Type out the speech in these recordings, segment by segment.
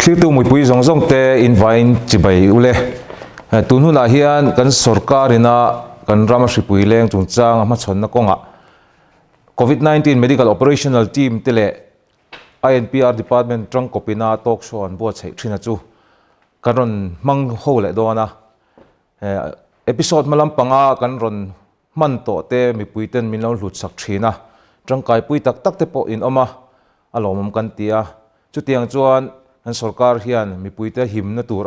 thil tu mui pui zong zong te invite chi bai ule tun huna hian kan sarkarina kan rama hripui leng chungchang ma chhonna konga COVID-19 medical operational team tele INPR department trong kopina talk show an bo chei thina chu karon mang ho le dona episode malam panga kan ron man to te mi puiten min lo hlut sak thina trong kai pui tak tak te po in oma alomam kan tia chu tiang chuan an sarkar hian mi puite him na tur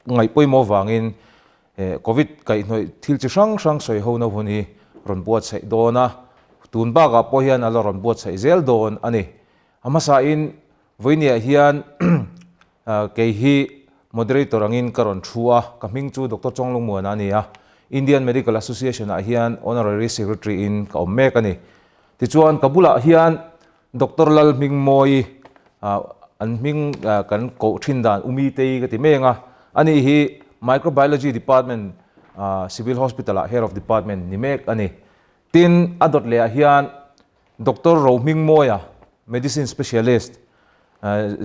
ngai poimo wangin covid kai noi thil chi sang sang soi ho na huni ron bo chei dona tun ba ga po hian alo ron bo chei zel don ani amasa in voinia hian ke hi moderator angin karon thua kaming chu Dr. Chonglung Muan ania Indian Medical Association a hian honorary secretary in ka mek ani ti chuan kabula hian Dr. Lal Mingmoi an ming kan ko thindan umi te ka ti menga ani hi microbiology department civil hospital head of department ni mek ani tin adot le hian Dr. Ro Mingmoi medicine specialist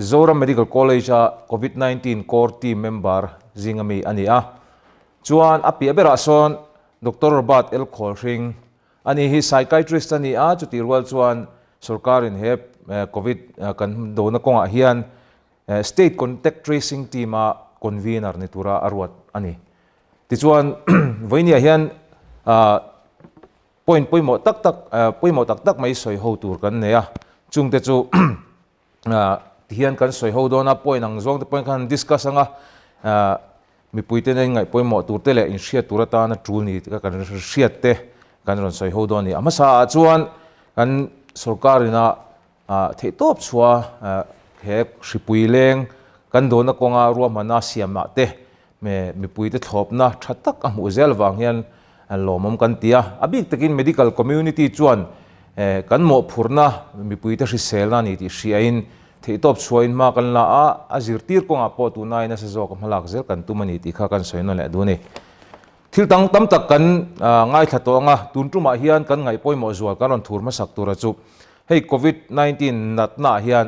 Zora Medical College COVID-19 core team member zingami ania chuan api abera son Dr. Robert L. Kholring ani hi psychiatrist ania chutirwal chuan sarkarin he covid kan do na konga hian state contact tracing team convener ni tura arwat ani ti chuan voinia hian point poimo tak tak mai soi ho tur kan neya chungte chu hian kan soi ho dona point ang zong te point kan discuss anga mi puite nei ngai poimo tur te le in hriat turata na tul ni ka kan hriat te kan ron soi ho doni amasa chuan kan sarkarina the top chua he hripui leng kan do na konga ruamana siama te mi puite thlopna thatak amu zel wang hian lomom kan tia abik takin medical community chuan kan mo phurna mi puite hriselna ni ti hriain the top chuain ma kan la a zirtir konga po tu nai na sa zok malak zel kan tumani ti kha kan soino le du ni thil tang tam tak kan ngai thato anga tuntuma hian kan ngai poimo zual karon thurma sak tura chu hei COVID-19 natna hian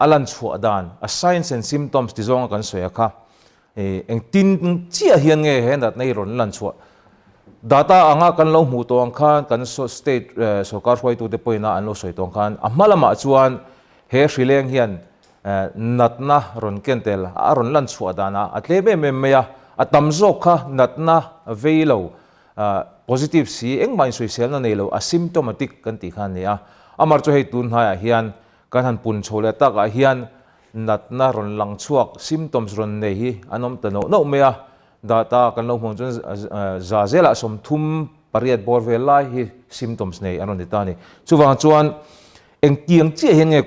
alan chua dan a signs and symptoms ti zonga kan soya kha eng tin chia hian nge he nat nei ron lan chua data anga kan lo mu tong khan kan so state sarkar hoi tu te poina an lo soi tong khan amalama chuan he hrileng hian natna ron kentel a ron lan chua dana atlebe memmeya atamzo kha natna veilo positive si engmai soi selna neilo asymptomatic kan ti khan nia amar chu hei tun haya hian kan han pun chole ta ka hian natna ron lang chuak symptoms ron nei hi anom tano no meya data kan lo hmong chun za zela som thum pariat borvel lai hi symptoms nei anon ditani chuwang chuan eng tiang che henge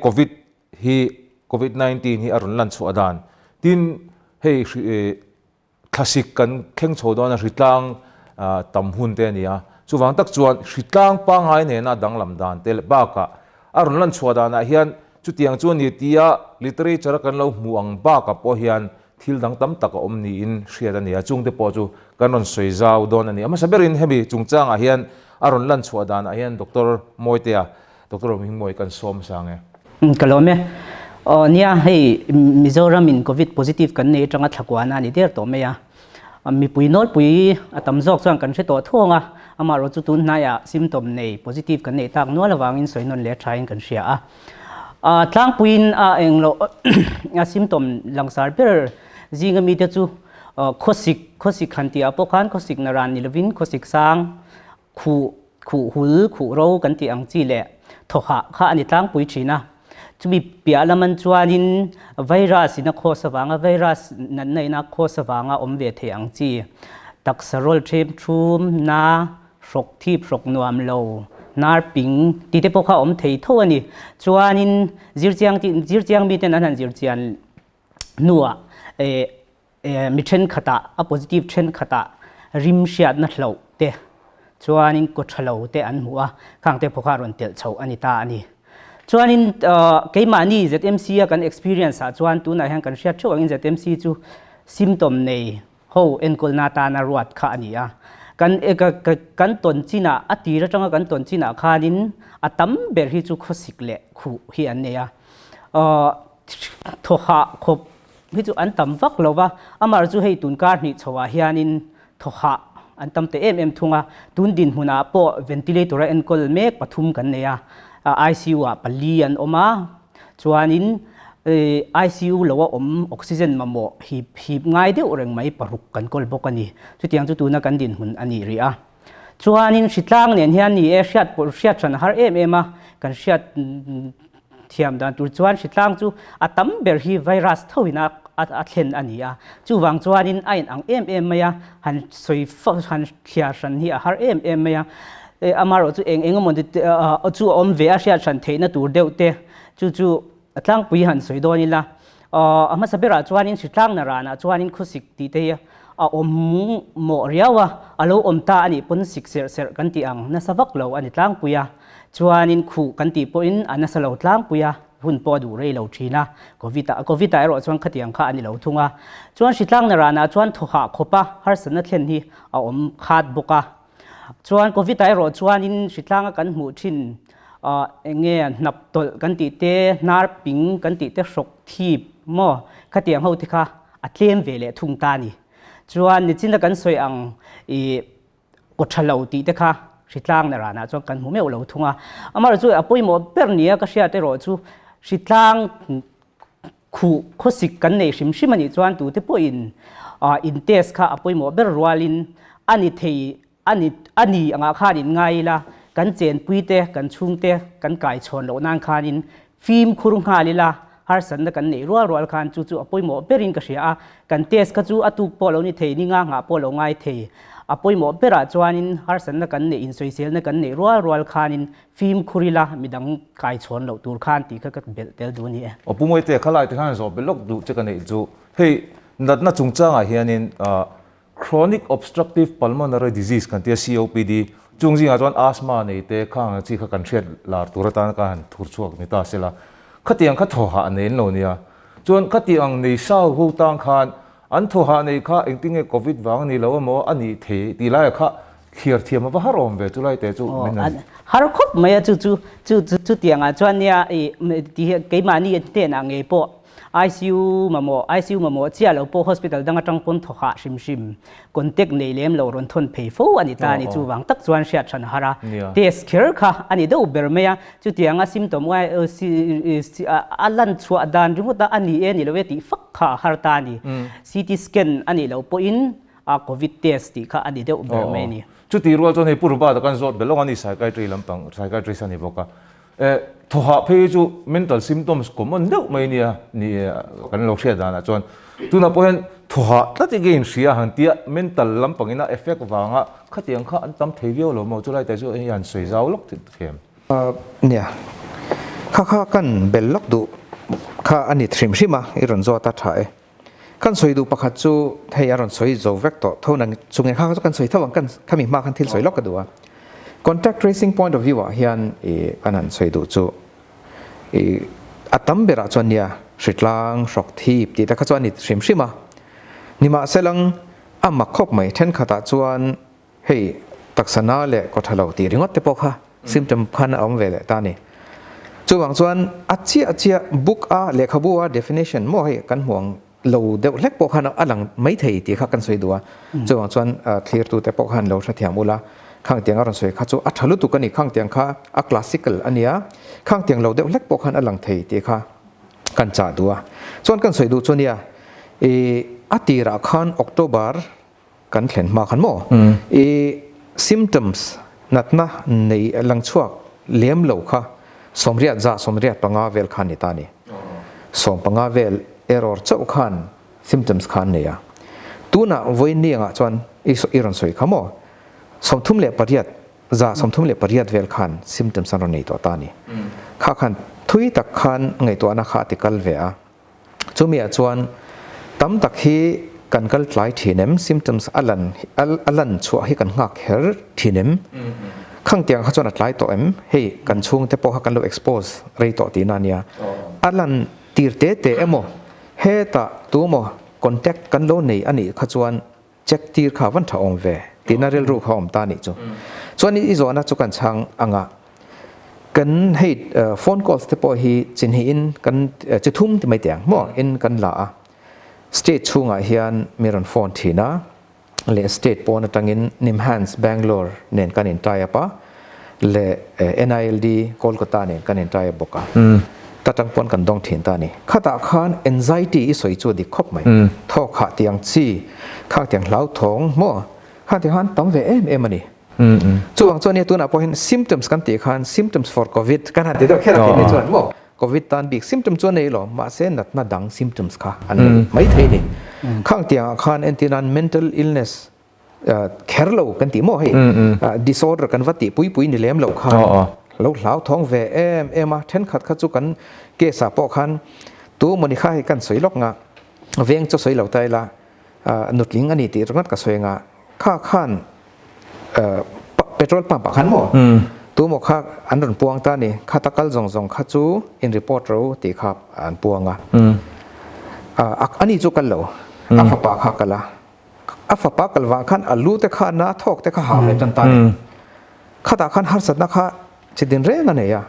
COVID-19 hi aron lan chu adan tin hei classic kan kheng chodona ritlang tam hun te nia chuwang tak chuan ritlang pa ngai ne na danglam dan tel ba ka aron lan chu adana hian chu tiang chuan ni tia literature kan lo muang ba ka po hian thil dang tam tak om ni in hriat ania chungte po chu kanon soi zau don ani ama saberin hemi chungchang a hian aron lan chu adana hian Dr. Moitea Dr. Mingmoi kan som sange kalome nia hei Mizoram in covid positive kan nei tanga thakwana ni der to meya mi puinol pui atam jok chuan kan hre to thonga ama ro chu tun na ya symptom nei positive kan nei tak no lawangin soinon le thain kan hria tlang puin englo symptom langsar ber jingami te chu khosik khanti apokhan khosik naran nilovin khosik sang khu hul khu ro kan ti ang chi le thoha kha ani tlang pui thina chumi pialaman chuanin virus ina khosawanga virus nan nei na khosawanga omve the ang chi taksarol them thum na rok thip rok nuam lo nar ping ti te pokha om thei tho ani chuanin zirchiang mi ten an zirchian nuwa mi then khata a positive then khata rim hriat na hlo te chuanin ko thalo te an huwa khangte pokha ron tel chho ani ta ani chuanin keimani ZMC kan experience chuan tu na hang kan hriat tho angin ZMC chu symptom nei ho enkol na ta na ruat kha ania kan ton china atira tanga kan ton china khanin atam ber hi chu khosik le khu hi an neya โทหะคบพี่จูอันต่ำฟักเราว่าอามาจูให้ตุนการนี่ชาวเฮียนินโทหะอันต่ำแต่ทุ่งอ่ะตุนดินหุนาปอเวนติเลเตอร์เอ็นกอลเมกปฐุมกันเนี่ยICU อ่ะปลีอันออกมาจวนนินICU เราว่าออกซิเจนมาหมดหีบง่ายเดียวเร่งไม่ปรุกกันกอลบกันนี่จุดยังจุดตัวนักกันดินหุนอันนี้เรียจวนนินสิตลางเนี่ยเฮียนี่เชียดปวดเชียดฉันหามากันเชียดเทียมดันตัวจวนสิตลางจูอัตมเบอร์ฮีไวรัสเท่านักอัดเห็นอันนี้จูวางจวนนินไอ้อังมายาหันสวยหันเขียฉันฮีหามายาอามาเราจูเองมันจูเวียเชียฉันเทนตัวเดียวเตจูตั้งปีหันสวยโดนี่ละอามาสเปราจวนนินสิตลางนารานะจวนนินคุสิกตีเตียหมอเรียวเราตาอันนี้ปุ่นสิกเสกันตีอังนัสวักเราอันนี้ตั้งปุยจวนนินขู่กันตีปุ่นอันนัสเราตั้งปุยหุ่นปอดูเรเราชีนะโควิดเราจวนขัดยังข้าอันนี้เราทุ่งจวนสิตลางนารานะจวนทุกขบฮาร์สนัทเล่นที่ขาดบุกจวนโควิดเราจวนนินสิตลางกันหมู่ชินเงี้ยนับตัวกันตีเตนาร์ปิงกันตีเตสกทีบหม้อขัดยังเขาที่ข้าอัดเลี้ยมเวลทุ่งตานี่จวนนี่จินตกันสวยอังกดฉลาตีเตค่ะสิตลางนารานะจวนกันหมู่ไม่เอาเราทุ่งอามาจูอาปุยหมอเปรนี้ก็เสียแต่เราจูสิตลางคู่ข้อสิกันในชิมันนี่จวนตัวที่ปุยอินเทสค่ะอาปุยหมอเปรรัวลินอันนี้เทอันนี้อ่างข้าดินไงล่ะกันเจนปุยเตกันชุงเตกันไก่ชนเรานางข้าดินฟิล์มคุรุงหาลิละฮาร์สันกันนี่รัวคันจู่อปุยหมอเปรินก็เสียกันเทสก็จู่อตุปอลนี่เทนี่งาปอลง่ายเทอปุยหมอเปราจวนินฮาร์สันกันนี่อินโซเชียลกันนี่รัวคันินฟิล์มคุริลามีดังไก่ชนเราตูร์คันตีก็เบลเตลดูนี่อปุยหมอเตะขลายที่ข้างสอบเป็นโรคดูจะกันนี่จู่เฮ้ยนัดจงจ้างเฮียนินchronic obstructive pulmonary disease กันที่ COPD จงจริงอาจารย์อัสมาเนี่ยเตะข้างที่เขากันเชียดลาตัวรัตนการทุรชวกมิตาเสละขัดยังขัดโทหะเนี่ยโน่นเนี่ยจนขัดยังในเศร้าหูตังคันอันโทหะในข้าเองติ้งโควิดวางนี่แล้วว่าหมออันนี้เทตีไล่ข้าเขียดเทียมมาว่าฮารอมเวจุไล่แต่จู่ไม่นั่นฮารคบไม่จู่เตียงจวนเนี่ยที่เกี่ยมานี่เตนางเงปอICU มาหมอเชียเราปอ hospital ดังจังปนโทหะชิมคอนแทคในเลี้ยมเรารอนทนเพย์ฟูอันนี้ตานี่จู่วางตักจวนเชียชันฮาราเทสเคอร์ค่ะอันนี้ดูเบอร์เมียจู่เตียงซิมตอมว่าอัลลันชัวดานรู้ว่าอันนี้นี่เราเวทีฟักค่ะฮาร์ตานี่ CT scan อันนี้เราปอินCOVID test ที่ค่ะอันนี้ดูเบอร์เมียนี่จู่ที่รัวจนให้ผู้รู้บ้าตะกันสดเบลล์อันนี้ psychiatry ลำพัง psychiatry สันนิบอกว่าโทหะเพย์จู่ mental symptoms ก็มันเด็กไม่เนี่ยนี่กันเราเชื่อได้นะจนตัวนั้นพอเห็นโทหะตั้งแต่เกินเสียหันเตีย mental ลำพังนี่นะ effect วางอ่ะขัดยังข้าอันตั้มเทียวเราหมดจุดไรแต่จู่ยันสวยเจ้าลูกเทียมเนี่ยข้ากันเบลล็อกดูข้าอันนี้ทริมชิมาอีรอนโซตัดถ่ายกันสวยดูประคัตจู่ให้อารอนสวยโจเวกต์เท่านั้นจุงเงินข้ากันสวยเท่ากันข้ามีมากกันที่สวยล็อกกันดูcontact tracing point of view เฮียนอันนั้นสวยดูจู่อัตมเบราจวนเนี่ยสิทลังสกทีบที่ตะขจวนนี่ทริมชิมานี่มาเสลังอามาคบไม่เช่นขตาจวนเฮ้ตักษณะเละก็ทะเลาะตีริงวัดเตปอกฮะซิมจำพันเอาเวลตานี่จู่บางส่วนอัจเจียบุกเลขบัว definition มั่วให้กันห่วงเราเด็กเล็กปกหันอันหลังไม่เที่ยที่ข้ากันสวยดัวจู่บางส่วน clear ตัวแต่ปกหันเราเสียมูละข้างเตียงอารมณ์สวยข้าจู่อัฐลุตุกันนี่ข้างเตียงข้าคลาสสิคอลอันนี้ข้างเตียงเราเด็กเล็กปกหันอันหลังเที่ยที่ข้ากันจ่าดัวส่วนกันสวยดูส่วนเนี่ยอัติระคันออกโตเบอร์กันเขียนมาขันโมsymptoms นัดนะในหลังช่วงเลี้ยมเหลวค่ะสมเรียดสมเรียดปังอาเวลขันนี่ตานี่สมปังอาเวลerror เจ้าขัน symptoms ขันเนี่ยตัวน่ะวันนี้อ่ะจวนอีรอนสวยขโมสมทุ่มเล็บปริยัดสมทุ่มเล็บปริยัดเวลขัน symptoms อันนี้ตัวตานี่ข้าขันทุยตักขันไงตัวนักข่าวติดกันเวียจู่มีจวนตั้มตักฮีกันกัลไลทีนิม symptoms อัลลันชัวให้กันหักเฮร์ทีนิมข้างเตียงเขาจวนอัดไลตัวให้กันช่วงเทปกันเรา expose เรย์ต่อตีนันเนี่ยอัลลันตีร์เตะโมเฮตาตัวโม contact กันโลนี่อันนี้เขาจวนเช็คตีร์ขาวันท้องเวตีน่าเรียนรู้เขาอมตานี่จู่ส่วนนี้อีโซนะจุกันช่างอ่าง กันให้โฟนคอลส์ที่พอฮีจินฮีอินกันจะทุ่มที่ไม่เตียงมั่วอินกันละสเตทช่วงเฮียนมีรันโฟนทีนะเลสเตทปอนตังอินนิมฮันส์แบงกลอร์เน้นกันอินไตรปะเลNILDโคลกัตตาเน้นกันอินไตรบกะตัดจังปอนกันดองถิ่นตานี่ข้าตาขาน anxiety อีสวยจูดิคบไหมท่อขาเตียงซีข้าเตียงเหลาท้องมั่วข้าเตียงหันต้องเวเอ็มนี่ช่วงนี้ตัวน่ะพอเห็น symptoms กันตีขัน symptoms for covid กันหันตีตัวแค่ละทีนี้ส่วนมั่ว covid ตอนบิ๊ก symptoms ตัวนี้หรอมาเส้นนัดมาดัง symptoms ค่ะอันนี้ไม่เท่นี่ข้างเตียงขัน anti non mental illness แคร์เรากันตีมั่วให้ disorder กันวัติปุยนี่เลี้ยมเราค่ะเราเหลาท้องเวเอ็มมาเทนขัดขัดจุกันเกษาปอขันตัวมันนี่ข้าให้กันสวยลกงะเวียงจะสวยเหล่าใจละนุดลิงอันนี้ตีรักกับสวยงะข้าขันเปโตรปั๊มปะขันหมดตัวหมกข้าอันรันปวงตานี่ข้าตะกัลจงข้าจูอินรีพอร์ตเราตีขับอันปวงอ่ะอันนี้จุกันเราอัฟปะข้ากันละอัฟปะกันว่าขันอัลลูแต่ข้าหน้าทอกแต่ข้าหาไม่จันตานี่ข้าตาขันหัดสัตว์นะข้าจะดินเร่งอันเนี่ย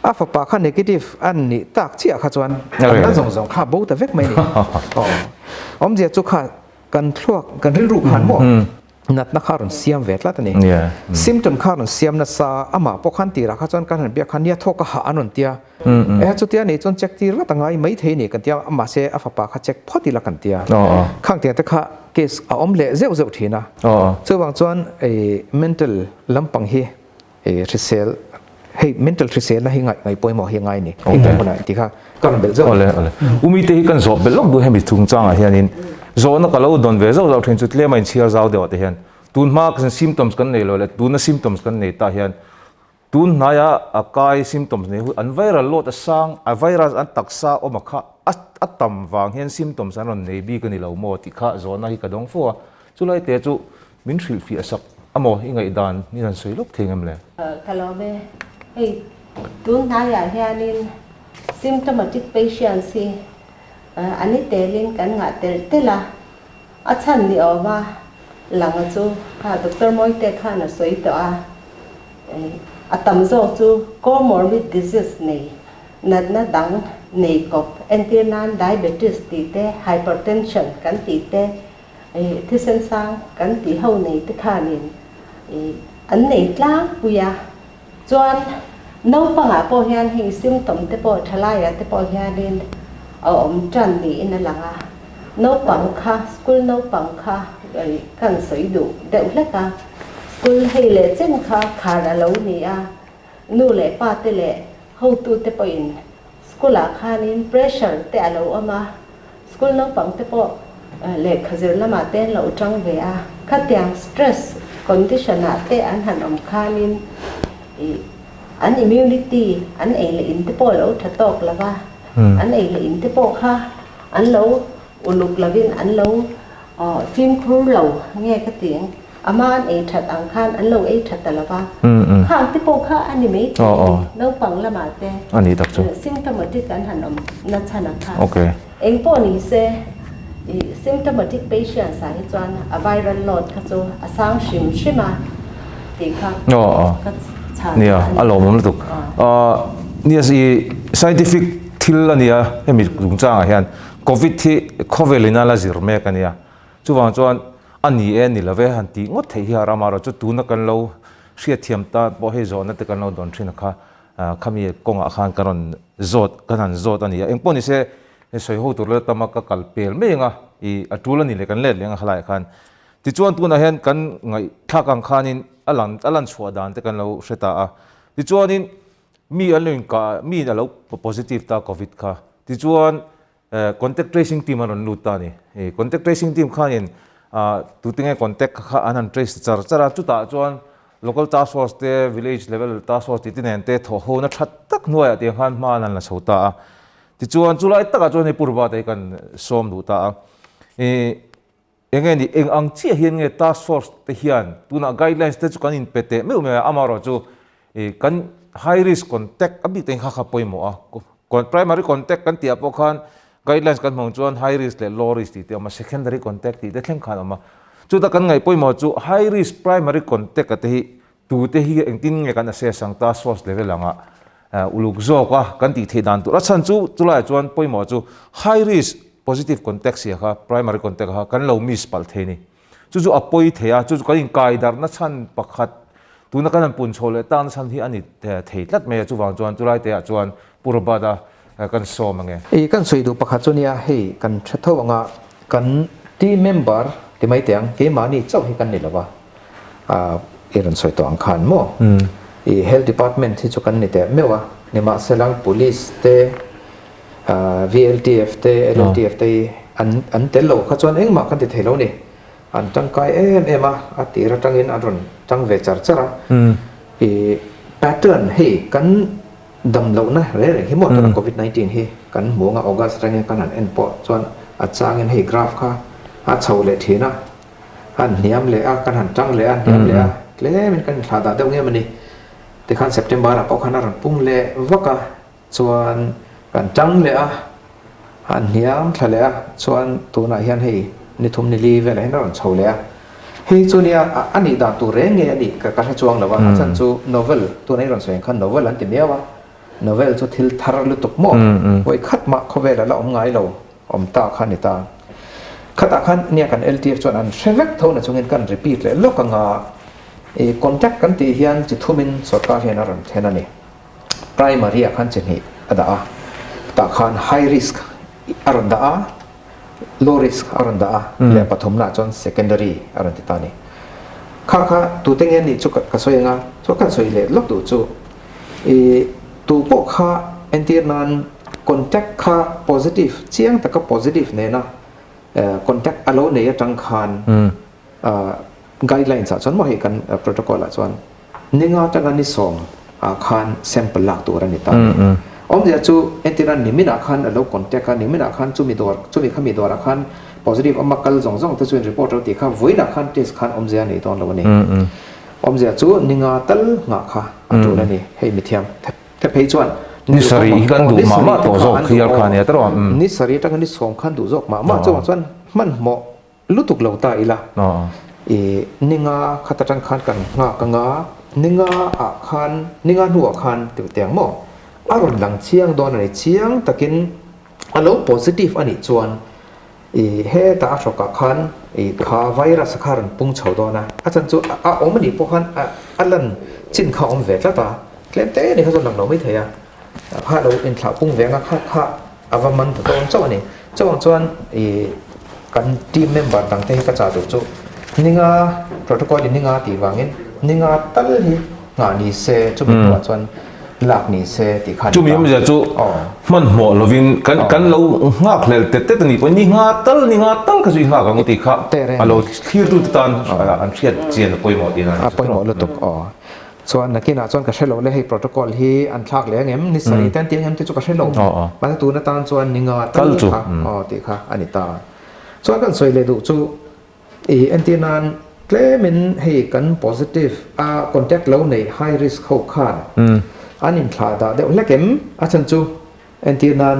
อัฟปะข้าเนกาทีฟอันนี้ตักเชี่ยข้าจวนอันนั้นจงข้าบูแต่เวกไม่นี่อมเจียจุข้ากันทวกกันริรูหันหมดนัดนักข่าวเสียมเวทละตัวนี้ซิมตมข่าวเสียมนัดซาอามาพวกขันตีรักข้าจวนกันหันเบียขันเนี่ยทอกข้าอันนั้นเตียจุดเตียนี่จนเช็คตีรักตั้งไงไม่เทนี่กันเตียอามาเสียอัฟปะข้าเช็คพอดีละกันเตียข้างเตียแต่ข้าเคสอมเละเจ้าทีนะเจ้าบางจวนmental ลำปังเฮresell ให้ mental resell นะให้ไงป่วยหมอให้ไงนี่ให้แต่คนไหนที่ข้าก็เป็นเจ้าอะไรมีเตะกันสอบเป็นลกดูให้มีทุ่งจ้างอะไรนี่โซนนักเราโดนเวเราเห็นจุดเลี้ยมันเชียร์เราเดียวแต่เห็นตุนมากเป็น symptoms กันเนี่ยเลยตุน symptoms กันเนี่ยแต่เห็นตุนนายอาการ symptoms เนี่ยอันไวรัสโลดสร้างไวรัสอันตักษาออกมาข้าอัดต่ำวางเห็น symptoms อันนั้นเนี่ยบีกันนี่เราโมติข้าโซนนั้นที่กระดองฟัวจุดไรเตะจุมินทรีฟีสักอ่ะโมยังไงดานนี่นั่นสวยลูกเทียงเลยถ้าเราไปตุนนายเฮียนิน symptomatic patients อันนี้เตลินกันงะเตละอาจารย์นี่เอาว่าหลังจูค่ะดรมอยเตค่ะน่ะสวยตัวตั้มโจจู comorbid disease นี่นั่นดังนี่ก็ anti non diabetes ตีเต hypertension กันตีเตที่เส้นสร้างกันตีเฮานี่ที่ค่ะนี่อันนี้ล้างปุยจวนน้องปังปอเฮียนให้ซิมตมเตปอทลายเตปอเฮียดินจันดีนั่นหลังน้องปังค่ะสกุลน้องปังค่ะกันสวยดูเด็กเล็กสกุลให้เล่เจนค่ะขาดแล้วนี่นู่เล่ป้าเตเล่เฮาตูเตปอินสกุลค่ะนี่ pressure เตะเราเอามาสกุลน้องปังเตปอเล็กขจิรละมาเต้นเราจังเวียขัดยัง stress condition เตะอันหันอมค่ะนี่อัน immunity อันเอลอินเตปอเราถัดตกแล้วว่าอันเอลอินเตปอค่ะอันเราอุลุกละวินอันเราฟิล์มครูเราเงี้ยก็เตียงอามาอันเอถัดอังคารอันเราเอถัดแต่ละว่าข้างเตปอค่ะอันนี้ไม่น้องปังละมาเต้อันนี้ตักจูซิมตมาติกันหันอมนัชนะค่ะโอเคเองปอนี่เซsymptomatic patient สายจวนviral load ค่ะจูสร้างชิมาตีค่ะเนี่ยอารมณ์มันตุกเนี่ยสิ scientific ทิลละเนี่ยให้มีลุงจ้างเห็น covid ที่ covid เลยน่าละจิรเมกันเนี่ยจู่วางจวนอันนี้เองนี่ละเวหันตีงดเทียรามาเราจุดตูนักกันเราเสียเทียมตาบ่ให้โจนัดกันเราโดนทรินะคะขมีกงอาคารกันโจดกันโจดอันนี้เองปนิเสสวยหูตัวเลือดตามกัลเปลไม่ยังอีอัตุลนี่เลยกันเล่นเลี้ยงขลายคันที่จวนตัวนั้นเห็นกันไงทักอังคานินอลันชัวดานแต่กันเราเสตาที่จวนนี้มีอะไรก็มีอะไร positive ตา covid ค่ะที่จวน contact tracing team มันรู้ตานี่ contact tracing team ข้านินตัวที่ไง contact ข้าอันนั้น trace จาจุดตาจวน local task force เต village level task force ที่นั่นเตะทั่วหัวนัดชัดตักหน่วยที่ขันมานั่นละชาวตาที่จวนจุลัยตักจวนในปูร์บาได้กันซ้อมดูตายังไงนี่เองอังเชียเฮียนไง task force เทียนตัวน่ะ guidelines เตจุกันอินเปเตไม่รู้ไหมอามาเราจูกัน high risk contact อภิเต็งข้าขับไปหมอprimary contact กันเตียพวกขัน guidelines กันมองจวน high risk และ low risk ที่มา secondary contact ที่เต็งขันออกมาจูตะกันไงไปหมอจู high risk primary contact กันที่ tu te hi eng tin nge kan assess sang task force level anga uluk zo ka kan ti the dan tu ra chan chu chulai chuan poimo chu high risk positive contact sia kha primary contact ha kan lo miss pal the ni chu apoi thea chu kan in kai dar na chan pakhat tu na kan pun chole tan san hi ani thei tlat me chu wang chuan chulai te chuan purbada kan so mange kan soi du pakhat chu nia hei kan thatho anga kan team member ti mai tiang ke mani chau hi kan ni lawa iron soi to ang khan mo health department hi chu kan ni te mewa ni ma selang police te VLTF te LTF te an telo kha chuan eng ma kan ti thelo ni an tang kai ema atira tangin adron tang ve char chara pattern hei kan dam lo na re hi mo ta covid 19 hi kan mo nga august rang kan an en po chuan a changin hei graph kha a chho le thina an niam le a kan han tang le an niam le a tle min kan thla da deuh nge mani te khan september a po khana ran pung le waka chuan kan tang le a an niam thla le a chuan tu na hian hei ni thum ni li ve le ran chho le a hei chu nia ani da tu re nge ani ka ka chuang lawa chan chu novel tu nei ran soeng khan novel an ti mewa novel chu thil thar lu tuk mo hoi khat ma khovel la om ngai lo om ta khan ni ta khata khan nia kan LTF chuan an revek thona chungin kan repeat le lokanga contact kan ti hian chi thumin sarkar hian aran thena ni primary a khan chen hi ada a ta khan high risk aran da a low risk aran da a le pathum na chon secondary aran ti ta ni kha tu tengen ni chu ka soenga chu kan soi le lok tu chu tu po kha antinan contact kha positive chiang ta ka positive ne na contact alo ne atang khan guidelines a chon mo he kan protocol a chon ninga tanga ni som a khan sample lak tu ra ni ta om dia chu antinan nimina khan alo contact ka nimina khan chu mi khami dor a khan positive amakal zong ta chuin report ro ti kha voina khan test khan om zia nei ton lo ni om zia chu ninga tal nga kha atu na ni hei mithiam the phei chuan ni sari kan du ma to zo khiar khan ya tro ni sari ta ni som khan du zok ma chuan man mo lutuk lo ta ila ninga khatatan khan kan nga ka nga ninga a khan ninga nu a khan ti tiang mo aron lang chiang don ani chiang takin alo positive ani chuan he ta ashoka khan kha virus kharan pung chho dona achan chu a omani po khan alan chin kha om ve tla ta klem te ni kha zo lang lo mai theya ha lo in thla pung ve nga kha avaman to ton chaw ni chuan kan team member tang te ka cha du chu ninga protocol ninga ti wangin ninga tal hi nga ni se chu mi to chuan lak ni se ti khan chu mi ma ja chu man mo lovin kan lo ngak hlel te ni po ni nga tal ka zui nga ka ngoti kha alo thir tu tan an thiat chen poi mo din a poi mo lo tuk chuan nakina chuan ka hrelo le hei protocol hi an thlak le ngem ni sari tan ti ngem ti chu ka hrelo ma tu na tan chuan ninga tal kha ti kha ani ta chuan kan soi le du chu antinan claimin hei kan positive a contact lo nei high risk ho khan anin thla da de lekem achan chu antinan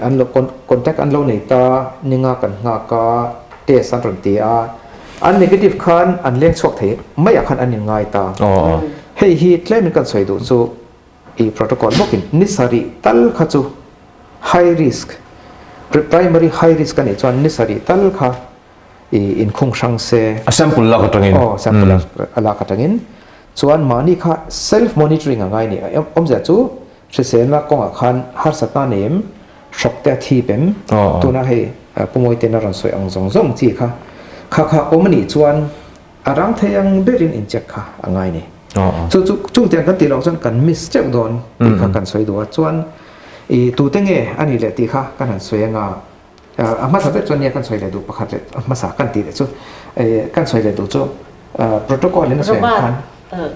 an lo contact an lo nei ta ninga kan nga ka test an ron ti a an negative khan an leng chok the mai khan anin ngai ta hei hi claim kan soi du chu protocol mokin nisari tal kha chu high risk primary high risk ani chuan nisari tal kha in khung sang se a sample la ka tangin sample ala ka tangin chuan mani kha self monitoring angai ni om ja chu sen la kong khan har sata nem shok te thi pem tuna he pumoi te na ran soi ang zong chi kha omani chuan arang theyang berin in check kha angai ni chu chung tiang kan ti lo chuan kan miss check don kha kan soi do chuan tu te nge ani le ti kha kan han soi anga ama sa te chuan ya kan soi le du pakhat le ma sa kan ti le chu kan soi le du chu protocol ni na soi khan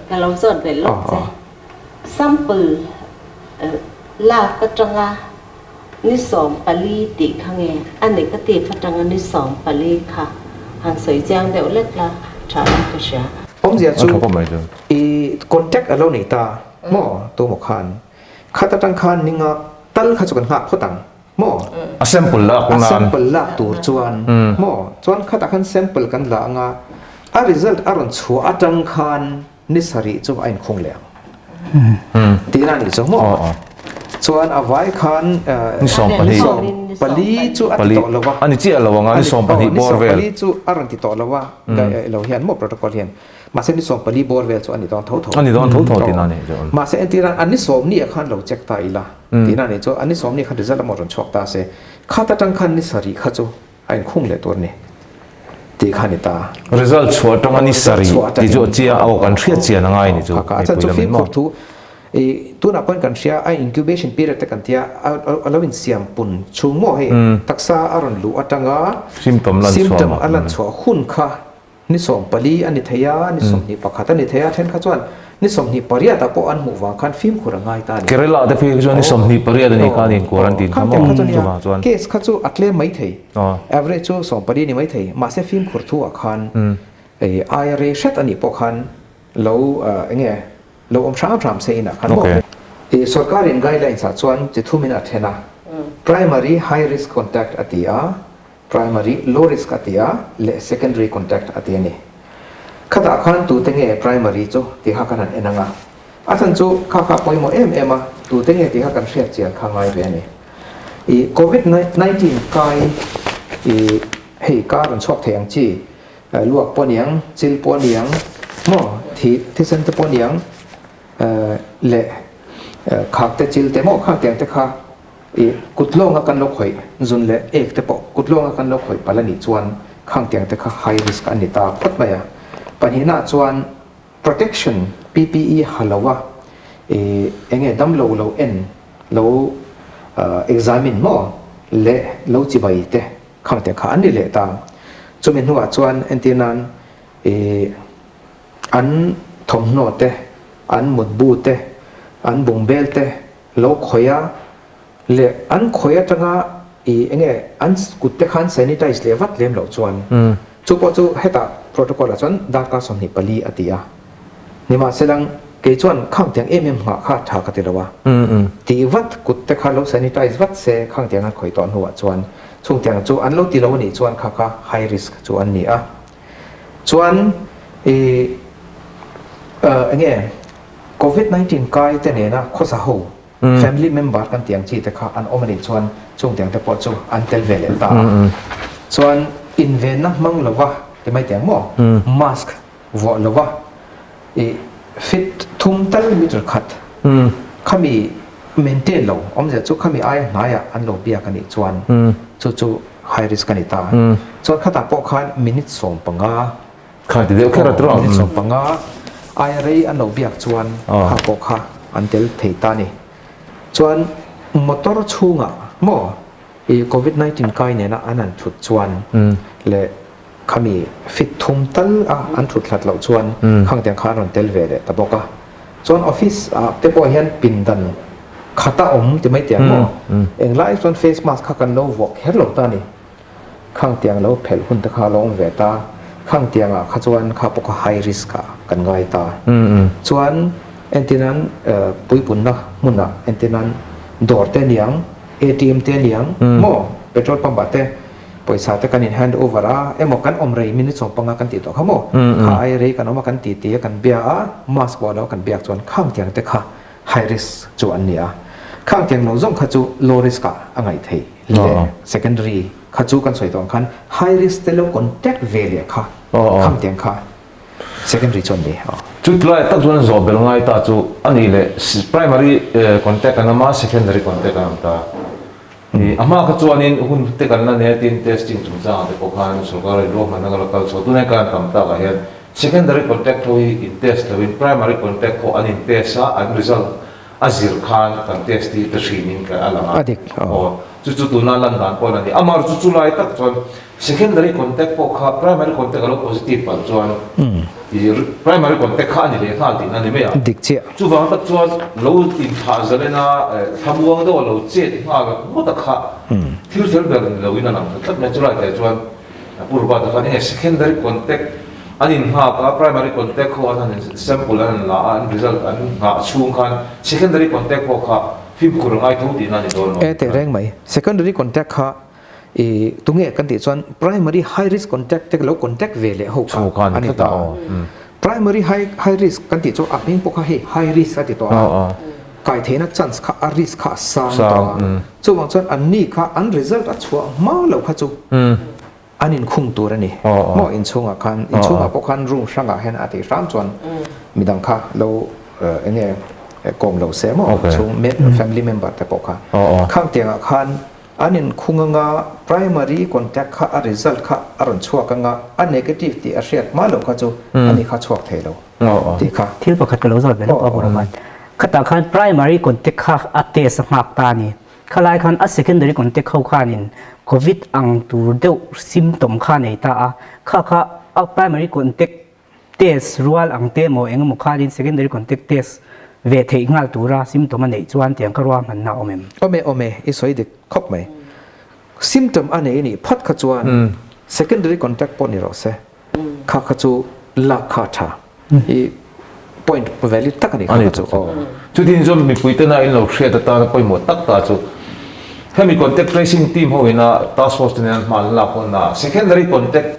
ka lo zon ve lo che sample la ka tanga ni som pali ti khange an negative tanga ni som pali kha han soi jang de lek la tha ka sha om zia chu contact alo nei ta mo to mo khan khata tang khan ninga tal kha chu kan ha photang mo a sample la ko nan sample la tur chuan mo chuan khata khan sample kan la anga a result aron chu atang khan นิสริจูอันคงเหลียงตีนั่นนี่จูมั่วส่วนอวัยคัน นี่สองปะนี่ ปลีจูอัน ปะ ติ ลี โตแล้วว่า อันนี้เจี๊ยระวังอันนี้สองปะนี่บอร์เว ป ล ลีจูอารันติโตแล้วว่าเราเห็นหมดโปรโตคอลเห็นมาเส้นที่สองปลีบอร์เวลจูอันนี้ตอนเท่า อันนี้ต้องทุกๆที่นั่นนี่จ้ะ มาเส้นที่นั่นอันนี้สองนี่คันเราเช็คตาอีละที่นั่นนี่จูอันนี้สองนี่คันดิจิทัลมอดอนช็อกตาเสข้าตาจังคันนิสริข้าจูอันคงเหลียตัวนี้ตีคันนี่ตา result ชัวร์ตรงอันนี้สรีที่จะเจียเอากันเทียเจียนังไงนี่จ้ะ อาจารย์จะฟิล์มขดทุตัวนับเป็นกันเชียไอ incubation period แต่กันเทียเอาแล้วเป็นเสียมปุ่นชูโม่ให้ทักษะอารมณ์รู้อัตงา symptom ลันชัว symptom อันลันชัวคุณค่ะนิสมปลีอันนิทยานิสมนิปะขัดอันนิทยาเช่นข้าจวนนิสมนิปริยาตาปอันหมู่วังคันฟิล์มขุระง่ายตานี่ เคเรลาแต่พี่ก็ชวนนี่สมนิปริยานี่การินควอรันติน ข้า เขา ม บ เต็ อ ม ก ข้าจวน จุมาจวน เคสข้าจูอัตเลไม่ถี่ อ๋อ average จูสมปลีนี่ไม่ถี่มาเสฟิล์มขุรทัวคันไอเรเชตอันนี้ปอคันเราเงี้ยเราอมช้าพรำเสียนะคันบอกสุรการินไกด์ไลน์สัดส่วนจะทุ่มมินาเทนะ primary high risk contact อัติยา primary low risk อัติยาและ secondary contact อัติยานี่ข้าตาคันตัวเต็งprimary จูที่ข้ากันนั่นเองนะอาจารย์จูข้าปอยโมมาตัวเต็งที่ข้ากันเสียเจียนข้างไงเรื่องนี้COVID-19 กายให้การชอบแทงจีลวกปนยังจิลปนยังหม้อที่เส้นตะปนยังเละขากแต่จิลแต่หม้อข้างเตียงแต่ข้ากุดลงกันลกหอยจุนเละเอกแต่ปอกกุดลงกันลกหอยปลาหนีจวนข้างเตียงแต่ข้า high risk อันนี้ตาพัดไปอ่ะปัญหาหน้าจวน protection PPE ฮัลโหลวะเงี้ยดำโลเอ็นโลexamine หม้อเละโลจิบายเตะข้างเตียงข้าอันนี้เละตาจุดเป็นหัวจวนเอ็นตีนันอันทมโนเตอันหมดบูเตอันบุงเบลเตโลขอยาเลอันขอยาจังอ่ะเงี้ยอันกุดเตขัน sanitize เลวัดเลี้ยมเหล่าจวนจุปจุให้ตา protocol ละจวนดาร์กาสมนิปลีอติยานี่มาเสดังเกจวนข้างเตียงหัวข้าทากติละวะตีวัดกุดเตขันเรา sanitize วัดเสข้างเตียงอันขอยตอนหัวจวนช่วงเตียงจูอันเราตีเราวันนี้จวนข้า high risk จวนนี่อ่ะจวนเงี้ย COVID-19 กายแต่เนี่ยนะข้อสาหู family member กันเตียงจีแต่ข้าอันอมนิชวนช่วงเตียงแต่ปอดจูอันเตลเวเลตาส่วนอินเวนนะมังละวะที่ไม่เตียงหม้อ mask วอละวะfit ทุ่มตัลมิตรขัดข้ามี maintain เราอมจะจูข้ามีไอ้นายอันโลเบียกันอีชวนจู high risk กันอีตาส่วนข้าตาปอกขันมินิส่งปังกาค่ะเดี๋ยวแค่เราตรวจ มินิส่งปังกาไอเรย์อันเราเบียกชวนข้าปอกข้าอันเดลเทตานี่ชวนมอเตอร์ชูงอ่ะหม้อCOVID-19 กายเนี่ยนะอันนั้นฉุดชวนและขามีฟิตทุ่มตัลอันฉุดหลัดเหล่าชวนข้างเตียงข้านอนเตลเวเลตะบอกอ่ะชวนออฟฟิศเตปอเฮียนปินดันข้าตาจะไม่เตียงหม้อเองไล่ชวนเฟสมาสข้ากันโลวอกเฮลโลตานี่ข้างเตียงเราเพลหุ่นตะข้าลงเวตาข้างเตียงข้าชวนข้าปกไฮริสกันง่ายตาชวนเอ็นตินันปุยปุ่นนะมุนนะเอ็นตินันดอร์เตียงATM เตียงหม้อเปโตรปั๊มบัตเต้ปอยสาตกันอินแฮนด์โอเวอร์หมอกันอมเรย์มินิสองปังกันติดต่อเขาหม้อข้าไอเรย์กันอมกันตีกันเบียมาสบอลแล้วกันเบียจวนข้างเตียงแต่ข้าไฮริสจวนเนี่ยข้างเตียงเราส่งข้าจูโลริสกะอะไรเทเล secondary ข้าจูกันสวยตอนคัน high risk แต่เรา contact value ค่ะข้างเตียงค่ะ secondary จวนดีจุดแรกตั้งส่วนจบเป็นไงตาจูอันนี้เลย primary contact กันมา secondary contact กันตาอามาขจวนนี้หุ่นเตกันนั่นเนี่ยทีน testing จุดจ้างแต่พวกเขาสุขภาพโรคมันนั่งแล้วก็ส่วนตัวในการทำตาก็เห็น secondary contact เขาอิน test แล้ว primary contact เขาอันอิน test อัน result อาศิรขานกัน test ที่ตัวชีนินกันอะไรมาจุดตัวนั้นลันดันพอนั่นนี่อามาจุดไรตั้งส่วน secondary contact พวกเขา primary contact เรา positive ปัจจุบันprimary contact ข้านี่เลยข้าตินั่นนี่ไม่อ่ะดิกเจ้าจุดว่าตั้งส่วนเราอินท่าจะเลยนะทำวงด้วยเราเจ็ดข้าก็หมดข้าที่เราเดินเราวินาทีนั้นตั้งแต่จุดไรแต่ส่วนพูดว่าตั้งแต่ secondary contact อันนี้ข้าก็ primary contact เขาอันนั้น sample อันนั้นละอัน result อันข้าช่วงกัน secondary contact พวกเขาฟิล์มคุรง่ายทุกทีนั่นนี่โดนแต่แรงไหม secondary contact ค่ะตรงนี้กันติดส่วน primary high risk contact แต่เรา contact เวลเลยหกอันนี้ต่อ primary high risk กันติดโจอับนิ่งพวกเขาให้ high risk กันติดตัวกายเทนะ chance ค่ะ risk ค่ะสร้างตัวจู่บางส่วนอันนี้ค่ะอัน result อันชัวมาแล้วค่ะจู่อันนี้คุ้งตัวนี่มออินช่วงอ่ะคันอินช่วงอ่ะพวกคันรุ่งช่างอ่ะเห็นอาทิตย์สามจวนมีดังค่ะเราเนี่ยกองเราเสียมั้งช่วง family member แต่พวกค่ะข้างเตียงอ่ะคันอันนี้คุ้งงา primary contact ค่ะ result ค่ะอารมณ์ชัวกันงาอัน negative ที่อาเซียนมาแล้วค่ะจู่อันนี้ค่ะชัวเทเราที่ค่ะที่ประคัดกันแล้วสอดไปแล้วก็บอกว่าขณะคัน primary contact ค่ะอัตเตสหักตานี่ขลายคัน secondary contact เข้าขานินโควิดอังตูเดียวซิมตอมขาในตาค่ะ primary contact test รัวอังเตโมเองมุขานิน secondary contact test เวทีงาตูราซิมตอมมันในจวนเตียงก็รัวมันน่าอมโอเมอีสวยเด็กครบไหมซิมตอมอันนี้นี่พัดขจวน secondary contact ปนนี่เราเสข้าขจูลักขาชาอี point value ตักนี่ข้าขจูจุดที่จอมมีปุ๋ยเต้นอะไรเราเชื่อแต่ตาไปหมดตักตาจูถ้ามี contact tracing team เขาเห็นนะ task force เนี่ยมาหลักคนนะ secondary contact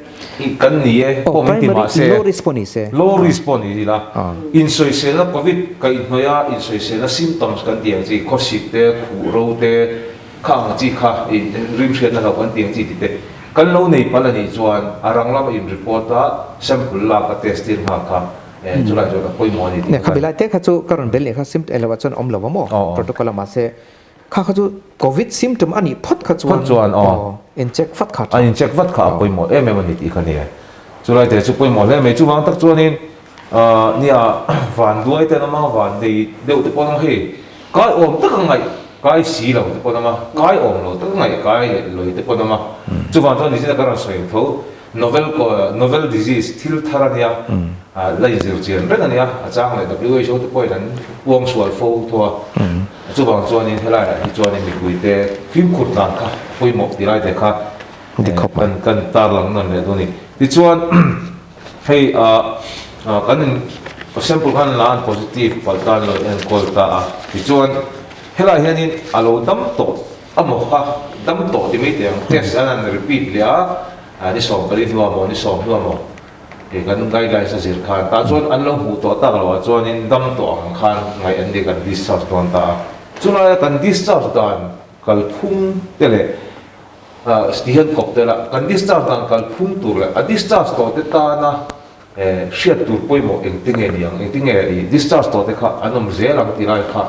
อีกกันนี่พวกมันที่มาเสีย low response low response นี่ละ insuffisient ละ covid กันอีกหน่อย insuffisient ละ symptoms กันเตียงจีข้อสิบเตะหูเราเตะข้างจีข้าริมเชียนเรากันเตียงจีติเตะกันเราในปัจจุบันจวนอารังเราอิน report ละ sample ละก็ testing มาค่ะจุฬาคุยมอนี่เนี่ยข้าเวลาเตะข้าจูการันเบลเนี่ยข้า symptom อะไรว่าจวนอมเหลวมั้ง protocol มาเสข้าจู covid symptom อันนี้พัดข้าจวนinject ฟัดขาinject ฟัดขาคุยมอไม่มันนี่อีกคนนี้จุฬาเตะจุคุยมอแล้วไม่จุวางตักจวนนี่เนี่ยวันด้วยแต่ละมาวันเดี๋ยวจะพูดว่าเฮ้ยกายอมตักไงกายสีเราจะพูดว่ากายอมเราตักไงกายเลยจะพูดว่าจุวางตอนนี้จะการใช้เขา novel disease ที่ทารานี่ไล่จิ๋วจีนเรื่องนี้อาจารย์เลย WHO จะพูดนั้นวงสวดโฟตัวจุบางจวนนี้เท่าไรที่จวนนี้มีคุยแต่ฟิล์มขุดหลังค่ะคุยหมกที่ไรแต่ค่ะกันตาหลังนั่นเลยตัวนี้ที่จวนให้กัน sample กันล้าน positive ปัลตันเลยเอ็นโคลตาที่จวนเท่าไรเห็นนี่อารมณ์ดำโตอ่ะหมกค่ะดำโตที่ไม่เตียง test อันนั้น repeat เลยนี่สองกรีดหัวหมอนี่สองหัวหมอกันไกด์ไลน์สิขันแต่จวนอันเราหูตัวตากเราจวนนี่ดำตัวขันไงอันนี้กัน discharge ตัวตาจวนอะไรกัน discharge ตัวกันพุ่งเตะสตีเฮนคอปเตละกัน discharge ตัวกันพุ่งตัวเลย discharge ตัวตานะเชียตัวป่วยหมอเองติ้งเงี้ยเองติ้งเงี้ย discharge ตัวเตค่ะอันนั้นมันเสียหลังที่ไรค่ะ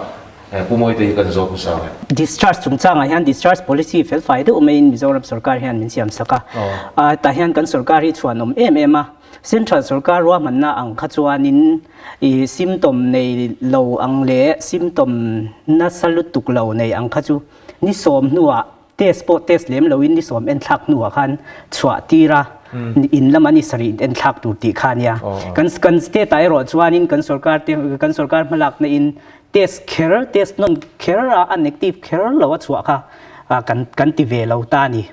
ผู้มวยที่กันจบสาว discharge จงจ้างอาหาร discharge policy เฟลไฟด์อุเมนมิโซรัมสุรการอาหารมินเสียมสักแต่อาหารกันสุรการที่ชวนมาCentral สุรการว่ามันน่าอังคัจวานินซิมตอมในเหลาอังเล่ซิมตอมนัสลุตุกเหลาในอังคัจูนิสอมนัวเทสโปเทสเลมเหลาวินนิสอมเอ็นทักนัวคันชวตีระอินละมันนิสรีเอ็นทักตูตีขันยากันสเตตไอรอจวานินกันสุรการมาหลักในอินเทสเคอร์เทสนอนเคอร์อันเนกทีฟเคอร์เหลาว่าชวค่ะกันติเวลาตานี่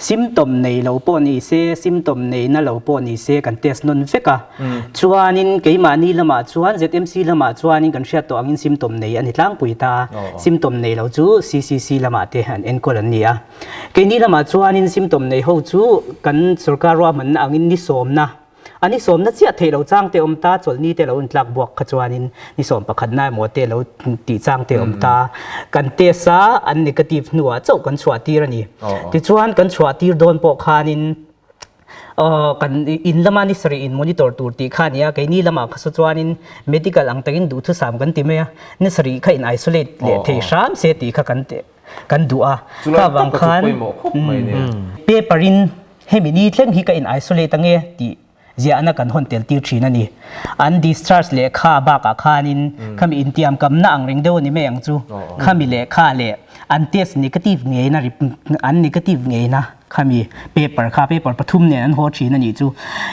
ซิมตอมในเราปนี่เซซิมตอมในนั่นเราปนี่เซกันเทสนนเฟกะชวานินเกี่ยมานี่ละมาชวน ZMC ละมาชวานินกันเชียตัวอังอินซิมตอมในอันนี้ล้างปุยตาซิมตอมในเราจู CCC ละมาเตหันเอ็นโคลันเนียเกี่ยนี่ละมาชวานินซิมตอมในเขาจูกันสุรการว่ามันอังอินนิสอมนะอันนี้สมนัดเสียเทเราจ้างเตอมตาจนนี้เตเราหลักบวกขจวานินนี่สมประคันหน้าหมดเตเราตีจ้างเตอมตากันเตสาอันนิเกทีฟหนัวเจ้ากันชวตีระนี่ที่ชวนกันชวตีโดนปกคานินกันอินละมานิสรีอินมอนิเตอร์ตูตีขานี่กันนี่ละมาขจวานิน medical อังตักินดูทุสามกันติเมียนิสรีขัน isolate เลเทชามเสตีขกันเตกันดูถ้าบางคันเปปรินเฮมินีเล่นฮีกัน isolate ตั้งเงี้ยตีเจ้านักการฮอนเทลที่ชีนั่นนี่อันดิสทรัสเล่ข้าบักอาคานินข้ามีอินเดียมกำนังเริงเดียวนี่ไม่ยังจูข้ามีเล่ข้าเล่อันเทสนิเกทีฟเงี้ยนะอันนิเกทีฟเงี้ยนะข้ามีเปเปอร์ข้าเปเปอร์ปฐุมเนี่ยอันหัวชีนั่นนี่จู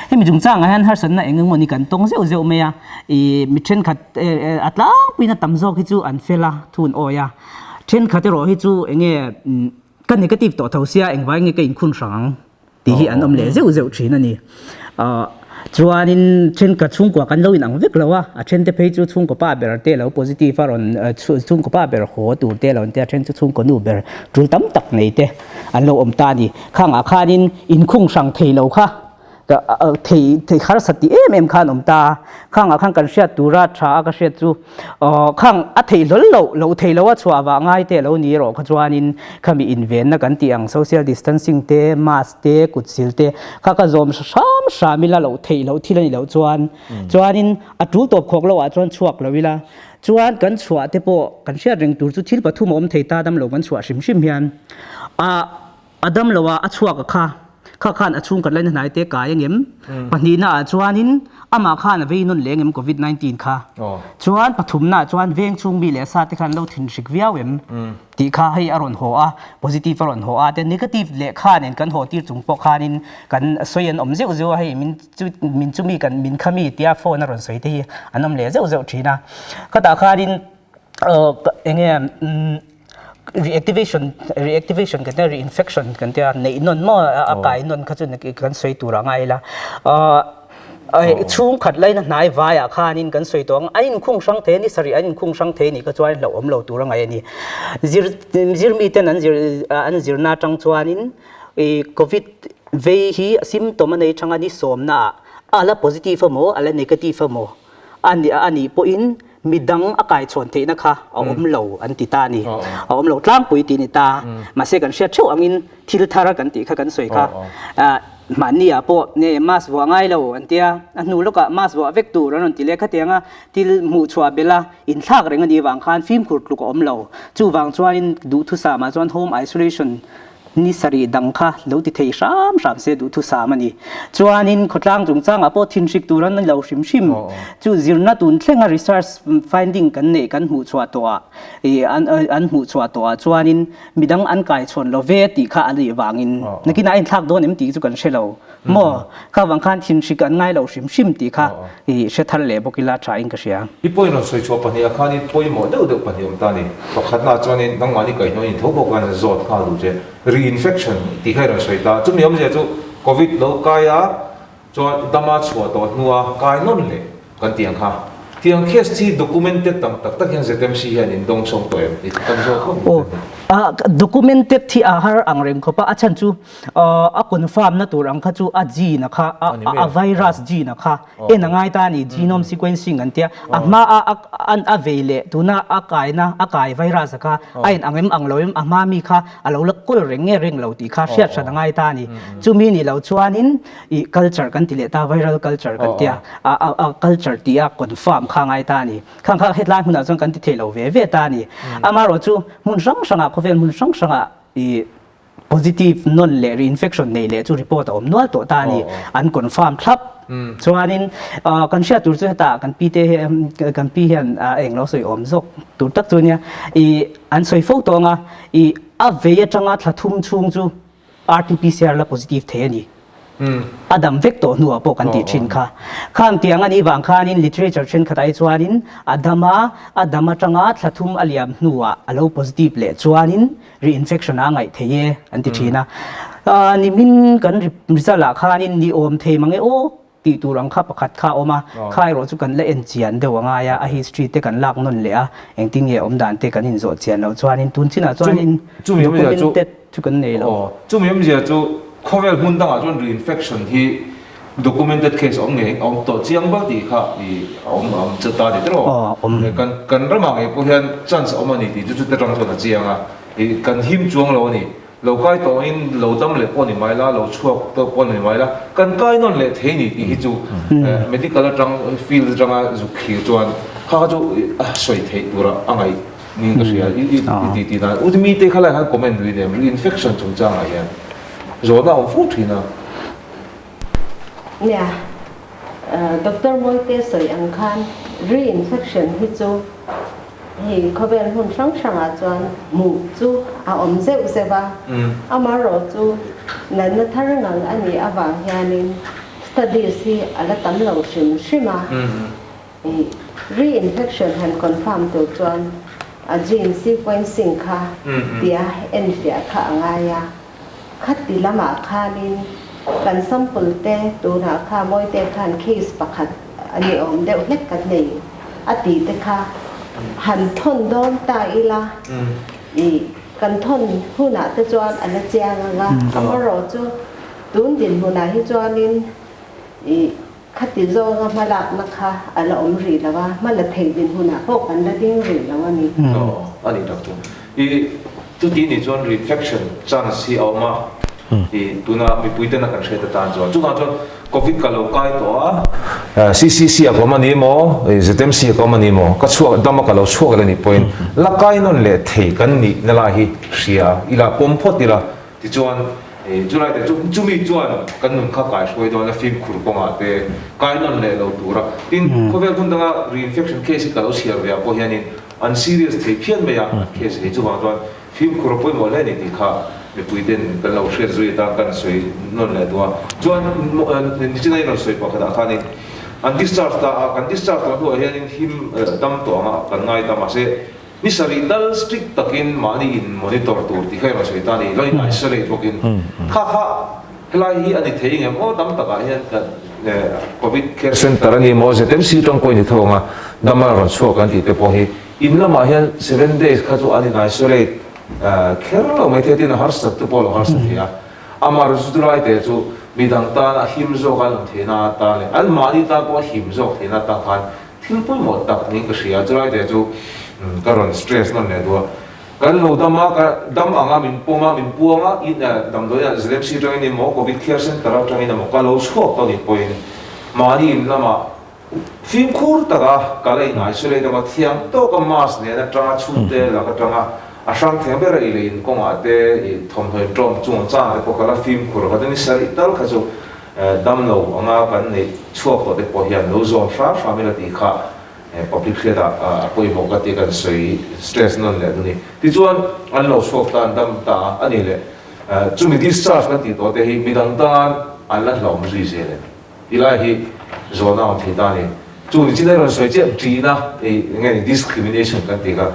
ให้มีจงจ้างอาหารฮัสซันนะเองมันนี่กันตรงเจ้าเมียมิเช่นขัดอัตลังปีน่ะตั้มจอกให้จูอันเฟล่าทุนโอยาเช่นขัดรอให้จูเองกันนิเกทีฟต่อเท่าเสียเองไว้เงี้ยก็อินคุณสังที่อันอมเล่เจ้าชีนั่นนี่จวนนินเช่นกับช่วงกว่ากันเราอินอังวิกแล้วว่าเช่นที่เพจช่วงกับป้าเบอร์เตะแล้ว positive ฟารอนช่วงกับป้าเบอร์หัวตูเตะแล้วเช่นช่วงกับนูเบอร์จุลตั้มตักในเตะอันเราอมตาดีข้างอาคารินอินคุ้งสังเทเราค่ะ thei khar sati em khan omta khang akhang kan sia tura tha ka sia chu khang a thei lo thei lo chwa wa ngai te lo ni ro kha chuanin khami inven na kan tiang social distancing te mask te kutsil te kha ka zom sam shamila lo thei lo thilani lo chuanin atul top khok lo a chuan chuak lo wila chuan kan chua te po kan sia reng tur chu thil pathum om thei ta dam lo kan chua shim hian adam lowa a chuak kha khan achung kan lain nai te ka yengem pani na chuanin ama khan ve nun lengem covid 19 kha chuan pathum na chuan veng chung mi le sa te khan lo thin rik viawem ti kha hei aron ho a positive aron ho a te negative le khan en kan ho tir chung po khanin kan soyen om zeu zeu hei min chu mi kan min khami tia phone aron soi te anom le zeu thina ka ta khanin engem reactivation kan reinfection kan tia nei non mo akai non kha chun kan soi tura ngai la chung khat lai na nai vaya khanin kan soi tong ain khung sang the ni sari ain khung sang the ni ka chuan lo om lo tura ngai ni zir mi ten an zir na tang chuanin covid ve hi symptom nei thanga ni som na ala positive mo ala negative mo ani po in midang akai chon the na kha om lo an ti ta ni om lo tlang pui ti ni ta ma se kan sia thu angin thil thara kan ti kha kan soi kha mania po ne mas wa ngai lo an tia anu lo ka mas wa vek tu ran ti le kha tianga til mu chwa bela in thak reng ani wang khan film khurt lu ko om lo chu wang chuan du thu sa ma chuan home isolation ni sari dang kha lo ti thei sam se du thu sa mani chuanin khotlang chung chang apo thin sik turan lo shim chu zirna tun thlenga research finding kan nei kan hu chwa to a an hu chwa to a chuanin midang an kai chon lo ve ti kha ali wangin nakina in thak don em ti chu kan shelo mo kha wang khan thin sik an ngai lo shim ti kha she thar le bokila tha in ka sia i poi no soi chwa pani akhani poi mo de pani om ta ni pakhat na chuanin nangmani kai no in thobo kan zot kha du je reinfection ti khai ro soi ta chumi om je chu covid lo kaya cho dama chwa to nuwa kai non le kan tiang kha tiang case thi documented tam tak hian zetem si hian in dong song to em ti tam zo kho documented thi a har ang reng khopa achan chu a confirm na tur ang kha chu a gene kha a virus gene kha en ngai ta ni genome sequencing an tia ama an avele tuna a kai virus kha ain angem angloim ama mi kha alo la kul reng lo ti kha hriat sa ngai ta ni chu mi ni lo chuan in I culture kan ti le ta viral culture kan tia a culture ti a confirm kha ngai ta ni khang kha headline huna chang kan ti thelo ve ta ni ama ro chu mun sang khovel mun sang positive non le reinfection nei le chu report om nual to ta ni an confirm thlap chuanin kan sia tur chu ta kan pi te kan pi hian eng lo soi om zok tur tak chu nia an soi pho to nga a ve atanga thlathum chung chu RT-PCR la positive the ani Adam vector nu apo kan ti thin kha kham tiang ani wang khan in literature chen khatai chuanin adama tanga thlathum aliam nuwa alo positive le chuanin reinfection a ngai theye an ti thina ni min kan result la khan in ni om thei mangi o ti turang kha pakhat kha oma khai ro chu kan la en chian de wanga ya a history te kan lak non le a engting ye om dan te kan in zo chian lo chuanin tun china chuanin chu mi me chu chu kan nei lo chu mi me chu khovel mun dang a chon reinfection hi documented case om nge om to chiang ba ti kha I om chata de tro kan rama nge po hian chance om ani ti chu te rang thona chianga kan him chuang lo ni lo kai to in lo dam le pon ni mai la lo chuak to pon ni mai la kan kai non le the ni ti hi chu medical rang field rang a zu khi chuan kha chu soi the tura angai ni ka sia ti na udmi te khala ha comment wi dem reinfection chung chang a yan rồi nào phút thì nào nè doctor moi te soi ang khan reinfection hi chu hi khoben hun sang a chuan mu chu a om zeu zewa amaro chu nan na tharangang ani awa hianin study si ala tam lo shima reinfection han confirm to chuan a gene sequencing kha tia en tia kha angaya khát đi làm à khan in cần sample te tu na kha moi te khan case pakhat ani om deuh hlek kan nei ati te kha han thon don ta ila I kan thon huna te chuan ana chiang anga amaro chu tun din huna hi chuan in คัดติโซก็มาลักนะคะอะไรอมรีแล้วว่ามันละเทดินหุ่นอ่ะพวกกันละดิ้งรีแล้วว่านี่ อ๋ออันนี้ดักตัวจุดนี้จวน reflection จานสีออกมาตัวน่ะมีปุยเตนักการเชื่อตานจวนจุดนั้นจวนโควิดก็เราใกล้ตัวCCC ก็มันนี่มั้งZMC ก็มันนี่มั้งก็ช่วยดำมาก็เราช่วยกันนี่ point ลักใกล้นั่นแหละเทกันนี่นั่นแหละที่เสียอีละปมพอดีละที่จวนจุดไหนแต่จุดมีจวนกันนุ่งข้าวไก่ช่วยตัวแล้วฟิล์มขุดกงอ่ะแต่ใกล้นั่นแหละเราตัวละทีนี้เขาเป็นคนตั้งแต่ reinfection case ก็เราเสียไปอ่ะเพราะอย่างนี้ unserious ที่เพี้ยนไปอ่ะ case ที่จุดว่าตัวฟิล์มขุดปุ่ยหมดเลยนี่ที่เขาไม่พูดถึงกันเราเชื่อใจต่างกันสวยนั่นแหละตัวจวนนี่จะไหนเราสวยปากกาขานี่อัน discharge ตากัน discharge ตัวตัวอย่างนี้หิมดำตัวอ่ะกันง่ายตามมาเสนี่สรีดัล strict ตะกินมานี่อิน monitor ตัวที่ให้เราสวยตานี่เราอิน isolate พวกอินข้าเฮลัยฮีอันนี้เทียงเงี้ยโอ้ดำตะกันเนี่ยกันcovid care center นี่โมเสเต็มสี่ตรงคนที่ท้องอ่ะดำมาเราช่วยกันที่เตปอฮีอินละมาเห็น7 days ข้าตัวอันนี้ isolate care เราไม่เทียที่น่าหาสัตว์ตัวเราหาสัตว์เนี่ยอามารู้สึกไรแต่จู่มีดังตาหิมโซกันเทียนาตาเลยอันมาดีตาก็หิมโซเทียนาตากันทิ้งปุ่ยหมดตักนี่ก็เสียจู่ไรแต่จู่การัน stress นั่นแหละตัวกันเราดำมาก็ดำอ่างมินปูมามินปูอ่ะอินดำโดยเรื่องสิ่งนี้มั้ง covid care center ตรงนี้มั้งก็เราช่วยตอนนี้ปุ่ยมาดีละมาฟิล์มคูร์ตก็ก็เลยง่ายสุดเลยแต่ว่าเที่ยงโตก็มาสเนี่ยนะจังชุดเดแล้วก็จังอาช่างเที่ยงเบอร์อีเลยก็มาเดทอมเฮนจอมจุงจ้าแต่พอก็ละฟิล์มคูร์ก็จะนี่สริตัลก็จะดำเราอ่างกันนี่ช่วยตัวเด็กพอเห็นเราโซนฟ้าฟ้าไม่ละตีค่ะpublic sector ปุ่ยบอกกันที่กันสวย stress นั่นแหละตัวนี้ที่ส่วนอันเราช่วยตานดำตาอันนี้เลยจุดมี discharge กันที่ตัวแต่ที่มีดังตานอันละเราไม่รู้สิเลยอีไลที่zona on theta ni chu ni chine ron soi che trina nge ni discrimination kan ti ka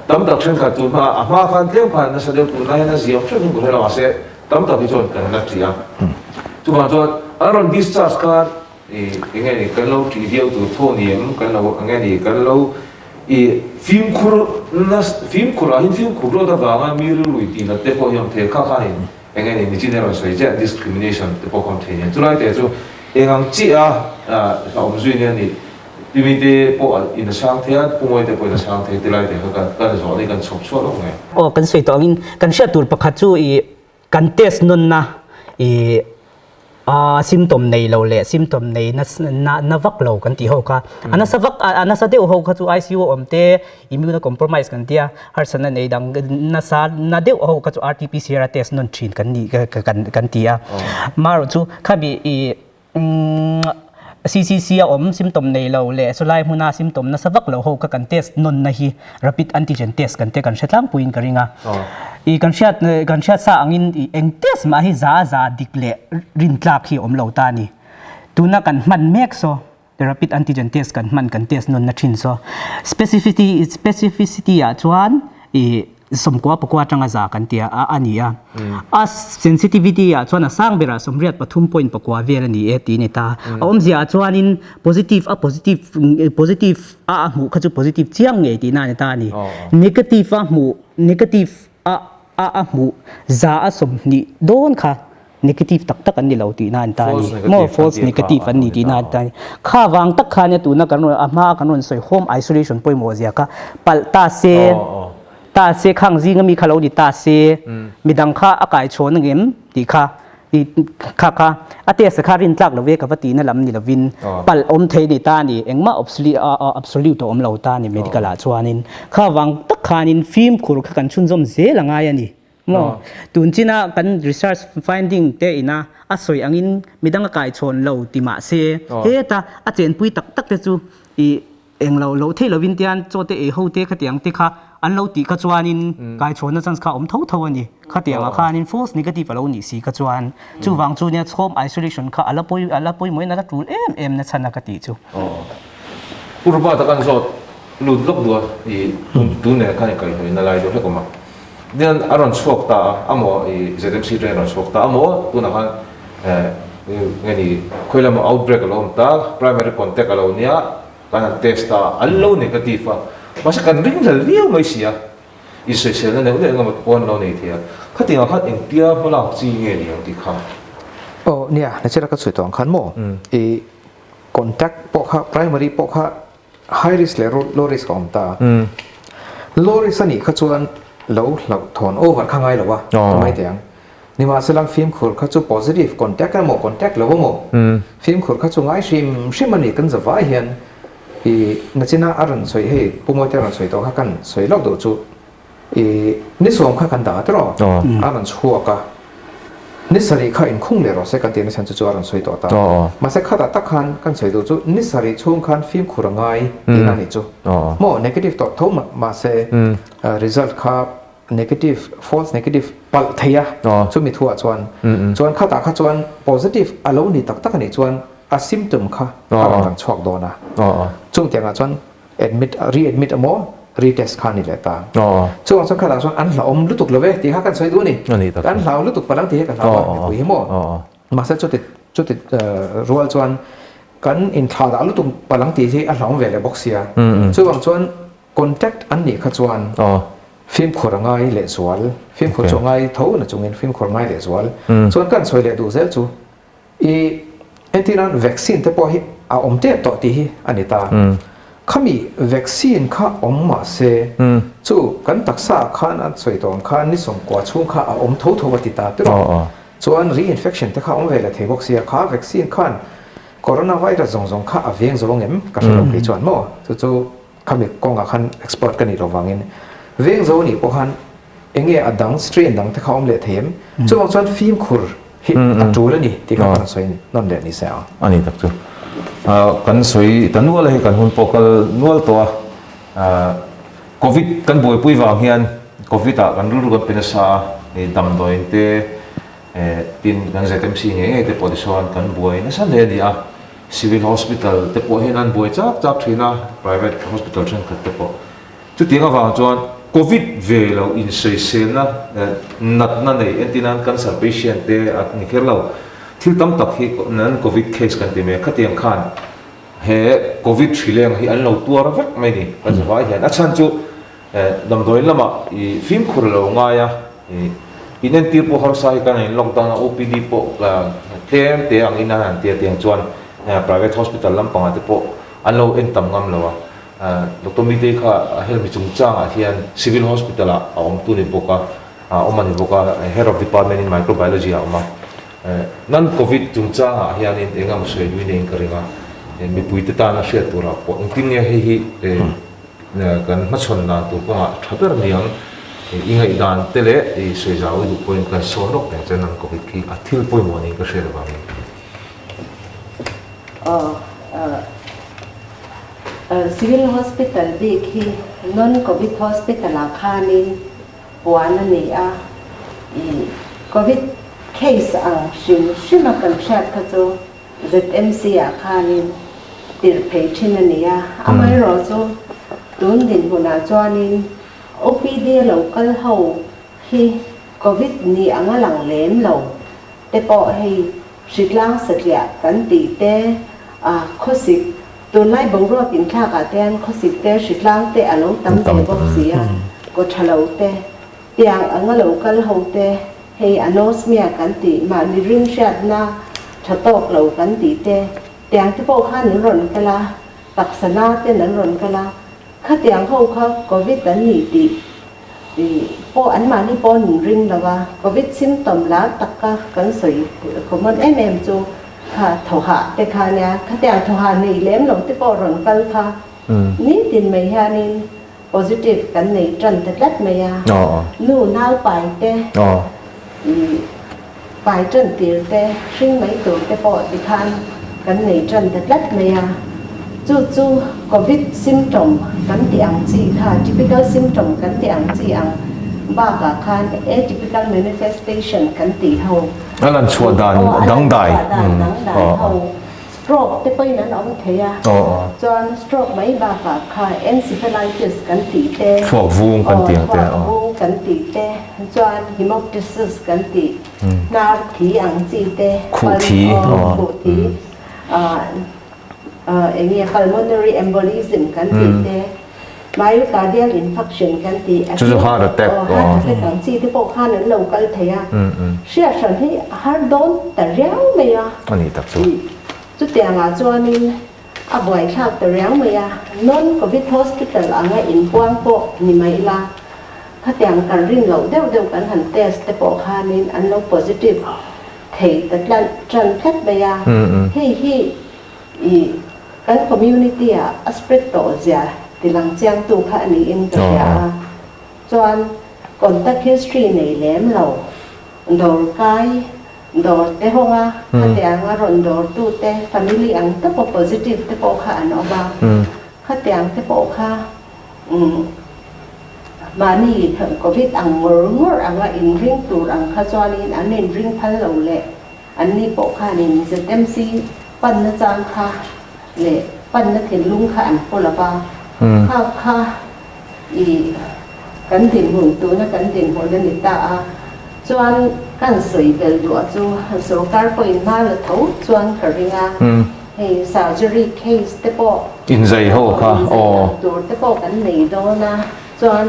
tam tak chen kha tu ma ama khan tlem khan na sade tu na na ziam chen ku hela se tam tak bi chon kan na tia tu ma chon aron discharge ka nge ni kan lo ti dio tu tho ni em kan lo nge ni kan lo film khur a hin film khur ro da ga mi ru lui ti na te po yom the kha kha ni nge ni chine ron soi che discrimination te po kon the ni tu lai te chu ang chiเราไม่รู้เนี่ยนี่ที่มีแต่พวกอินช่างเทียนพวกมันแต่พวกอินช่างเทียนที่ไรแต่เขากันสอนนี่กันชอบชอบลงไงโอ้กันสวยตัวอินกันเชื่อตัวประคัตจูกันเทสนนนะซิมตอมในเราเลยซิมตอมในนัวักเรากันที่เขาค่ะอันนั้นสักอันนั้นสักเดียวเขาค่ะจู ICU อมเตอิมิวน์คอมโพรไมส์กันที่ฮาร์สันในดังนัดเดียวเขาค่ะจู RT-PCR เทสนนชินกันนี่กันที่มารู้จูข้ามีCCC อมซิมตอมในเราเลยสุดท้ายมุนาซิมตอมนั้นสักเราเขาก็กันเทสนนนะฮี rapid antigen test กันเตกันเช็ดล้างปุยนกันริงกันเช็ดสางอินเองเทสมาฮีจ้าดิกเล่รินทลักฮีอมเราตานี่ตัวนักกันมันเมกโซ rapid antigen test กันมันกันเทสนนนะชินโซ specificity อ่ะชวนสมกว่าปกว่าจังอาจารย์กันเตียอันนี้sensitivity ชวนสร้างเบราสมเรียดปฐุม point ปกว่าเวรนี้ตีนี่ตาเสียชวนin positiveหมู่ขจุ positive เจียงไงตีน่านี่ตานี่ negative หมู่ negative หมู่จ้าสมนี่โดนค่ะ negative ตักอันนี้เราตีน่าตานี่ more false negative อันนี้ตีน่าตานี่ข้าวางตักข้าเนี่ยตัวนักการเมืองอามาการเมืองสวย home isolation ป่วยหมดเสียค่ะปัลตาเซตาเสขังซีก็มีคาร์โลดิตาเสมีดังค่าอากาศชนเงิมดีค่ะดีค่ะอาเตียสคารินตักเราเวกับตีนั่นลำนี่ละวินปัลอมเทดิตานี่เอ็งมาabsolute ตัวอมเราตานี่ medical ชวานินข้าวังตักขานินฟิล์มคุรกันชุนจอมเซละง่ายนี่มั้งตุนจีน่ากัน research finding เตอินะอาศัยอังอินมีดังอากาศชนเราติมาเสเฮตาอาเจนปุยตักเตจูเอ็งเราเทเราวินเตียนโจเตเอโฮเตขเตียงเตค่ะอันเราตีกระจวนินกายชนนั่นสังข้าท่านี่ข้าเตียงข้านิน false negative เราหนีสีกระจวนจู่วางจู่เนี่ย home isolation ข้าอัลปุยมวยนั่นจูนั่นฉันนักตีจู่ผู้รู้ว่าตะกันสดหลุดลบตัวดูเนี่ยข้าเนี่ยใครเห็นอะไรดูให้กูมาเนี่ยอารมณ์ชกตาอ่ะหมอZMC เรื่องชกตาอ่ะหมอตัวนั้นไงนี่คุยแล้วมา outbreak เราตา primary contact เราเนี่ยการ test ตาอันเรา negative masa kan ring la liu mai sia i social na ne ngam pon lo nei thia khatinga khat eng tia bola chi nge ni ang ti kha โอ้เนี่ยในเชื่อก็สวยตัวขันโมอีคอนแทคปกฮะ primary ปกฮะ high risk และ low risk ของตา low risk นี่เขาชวนเราถอน over ข้างไงหรอวะทำไมเตียงนี่มาสลังฟิล์มขุดเขาจู positive contact กันโม contact หรือว่าโมฟิล์มขุดเขาจูง่ายชิมมันนี่กันจะว่าเห็นอีนั่นสินะอารมณ์สวยให้ผู้มวยแต่อารมณ์สวยตัวกันสวยลอกดูจูอีนิสวมข้ากันด่าตลอดอารมณ์ชัวร์กันนิสัยข้าอินคงเลยหรอเสกันเตียนฉันจะจูอารมณ์สวยตัวตามาเสกข้าตักขันกันสวยดูจูนิสัยช่วงขันฟิล์มขุดง่ายดีนั่นนี่จูโม negative ตัวทุ่มมาเสresult ข้าnegative false negative ปัลเทียช่วยมีทั่วชวนข้าตาข้าชวน positive อารมณ์นี่ตักนี่ชวน a symptom ข้าการช็อกโดนนะช่วงเตียงชวน admit readmit อโม retest ข้านี่แหละตาช่วงข้าตาชวนอันเราลุตุกเลยเว้ยที่ข้ากันสวยดูนี่อันเราลุตุกพลังที่กันเราคุยโมมาเสจุดรัวชวนกันอินข่าวลุตุกพลังที่อันเราเวลบ็อกเซียช่วงชวน contact อันนี้ข้าชวนฟิล์มขวดง่ายเละสวลฟิล์มขวดจงง่ายเท่านั้นจงเงินฟิล์มขวดง่ายเละสวลส่วนกันสวยเละดูเซลจูอีเอ็นที่นั้นวัคซีนแต่พอฮิเอาอมเตะต่อที่อันนี้ตาข้ามีวัคซีนข้าอมมาเซจูกันตักษาข้านั้นสวยตรงข้านี่ส่งกว่าช่วงข้าเอาอมเท่าวัติตาตัวส่วน reinfection แต่ข้าอมเวลาเทบอกเสียข้าวัคซีนข้าโคโรนาไวรัสส่งข้าเวียงส่งเอ็มก็จะลงไปจวนมั่วจู่ข้ามีกองกับข้า expert กันนี่ระวังเงินเวียงโซนี่พวกhanเองเนี่ยดังสตรีนดังที่เขาเล่เทียมช่วงส่วนฟิล์มขุร์ฮิตอัจฉริยะนี่ที่เขาเป็นสวยนั่นเด่นนี่เสียอันนี้ตักจูกันสวยแต่นัวเลยกันหุ่นปกนัวตัวโควิดกันบ่อยปุ้ยวางเฮียนโควิดกันรู้กันเป็นซาดำโดยเตตินกันเซตเอ็มซีเนี่ยเตปอดิชอนกันบ่อยนั่นสั่นเลยดิcivil hospital เตปอเฮียนันบ่อยจับทีนะ private hospital เช่นกันเตปอจุดที่เขาฟังจวนโควิดเวลาอินเซเซนนะนัดนั่นเองเอ็นที่นั่นกันสับเปเชียนเตะนี่แค่เราที่ตั้มตักให้นั้นโควิดเคสกันเต็มเลยขัดยังขันเฮโควิดชิลเลงให้อันเราตัวเราเวกไม่นี่กันจะว่าเห็นอาจารย์จูดำโดยละมาฟิล์มคุรเราง่ายอินเอ็นทีพวกเขาใช้กันในล็อกดาวน์ OPD พวกเตียงอินนั้นเตียงจวน private hospital ลำปางแต่พวกอันเราเอ็นต่ำงามเราดร.มิเดค่ะเฮลมิจุงจ้างที่อัน civil hospital อมตุนิบุกะอมันนิบุกะ head of department in microbiology อมานั่น covid จุงจ้างที่อันเองก็มาช่วยดูในกระดิ่งมีปุ๋ยตาหน้าเสียตัวเราปนทิ้งเนี่ยให้กันมาชนนะตัวก็ถ้าเป็นเรื่องอิงไอ้ด้านเตะเละช่วยจะเอาดูpointกันโซนรกแต่จะนั่น covid ที่ที่ปุ่ยมันนี่ก็เสียระบาดcivil hospital ดีที่ non covid hospital อาคารนี้ปัวนั่นนี่covid case ชิมกันชัดก็จะ ZMC อาคารนี้ติดเพจที่นั่นนี่ไม่รอจูตุนดินหัวหน้าจวนนี้ OPD เราก็เขาที่ covid นี่หลังเล่มเราแต่พอให้สิกล้างสักอย่างกันตีเต้ข้อสิตัวไล่บงรอดอินข้ากาเต้นข้อสิเต้สิกล้างเต้อารมณ์ตั้มเต้บอกเสียก็ทะเลาะเต้เตียงเราก็เขาเต้ให้อนอสเมียกันตีมาในริมชาดนาชะตอกเรากันตีเต้เตียงที่พวกข้านี่ร้อนกันละตักษณะเต้นั้นร้อนกันละข้าเตียงเขาโควิดนั้นนี่ตีพออันมานี่พอหนึ่งริงแล้วว่าโควิดซิมตอมแล้วตักกันสวยของมันจูค่ะทหารแต่ค่ะเนี่ยข้าแต่ทหารนี่เลี้ยงหลงที่ปอรอนกันค่ะนี่ตินไม่ฮานี่ positive กันนี่จันแต่เล็ดไม่ฮะนู่นเอาไปแต่ไปจันตีแต่ซึ่งไม่ตัวแต่ปอดิคันกันนี่จันแต่เล็ดไม่ฮะจู่โควิดซิมตอมกันที่อังจีค่ะ typical symptom กันที่อังจีอังบ้ากะคันatypical manifestation กันที่เฮานั่นนั่นชัวดานดังได้stroke ที่ไปนั้นเอาเทียจน stroke ไม่บ้ากะค่ะ encephalitis กันตีเตพวกวูงกันตีเตวูงกันตีเตจน hemoptysis กันตีนาทีอังจีเตขู่ทีเองเนี่ย pulmonary embolism กันตีเต myocardial infarction kan ti Chu heart attack heart attack kan chi te pok han an local thaya sia san hi har don ta riau me ya อันนี้ตักสู้ chu te nga chuanin a boi thak ta riau me ya non covid hospital anga in puang po ni mai la kha tiang kan rin lo deu kan han test te pok hanin an lo positive thei ta tran phet me ya hi i kan community a spread to zia tilang chiang tu kha ni in ka ya chuan contact history nei lem lo dor kai dor te honga kha te anga ron dor tu te family ang te po positive te po kha an oba kha te ang te po kha mani covid ang ngor anga in ring tur ang kha chuanin an in ring phal lo le an ni po kha nin ZMC pan na chang kha le pan na thin lung kha an pola ba kha i kan tin hun tu na kan tin ho na ni ta a chuan kan soi bel du chu sarkar po in ma la tho chuan karinga hey surgery case te po อินใจโหค่ะอ๋อ tur te po kan nei do na chuan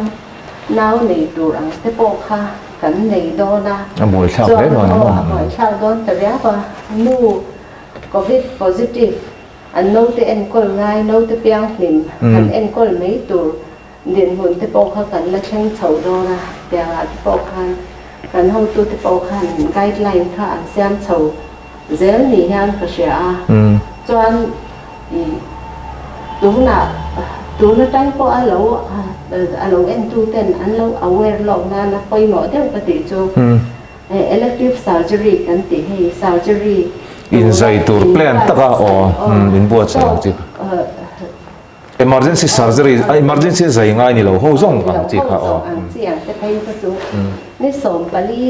now nei tur ang te po kha kan nei do na อ่ะบุยชอบได้หน่อยมั้ง hỏi sao đó ta rẽ qua nu covid positive anh nấu te en kol ngai nấu te piang lim anh en kol mấy tur điện hồn te po kha kan la cheng chau do na te nga te po khan kan hau tu te po khan guideline kha an siam chau zel ni han ka sia chuan i tu na tai po alo en tu ten an lo aware lo na poi mo te ka ti chu elective surgery kan ti hei surgery อินใจตัวแปลนตะกะอ๋ออินบัวใช่หรอจี emergency surgery emergency ใจง่ายนี่เราห้องส่งกันจีค่ะอ๋อ เสียงจะไปก็จูนี่สมปลี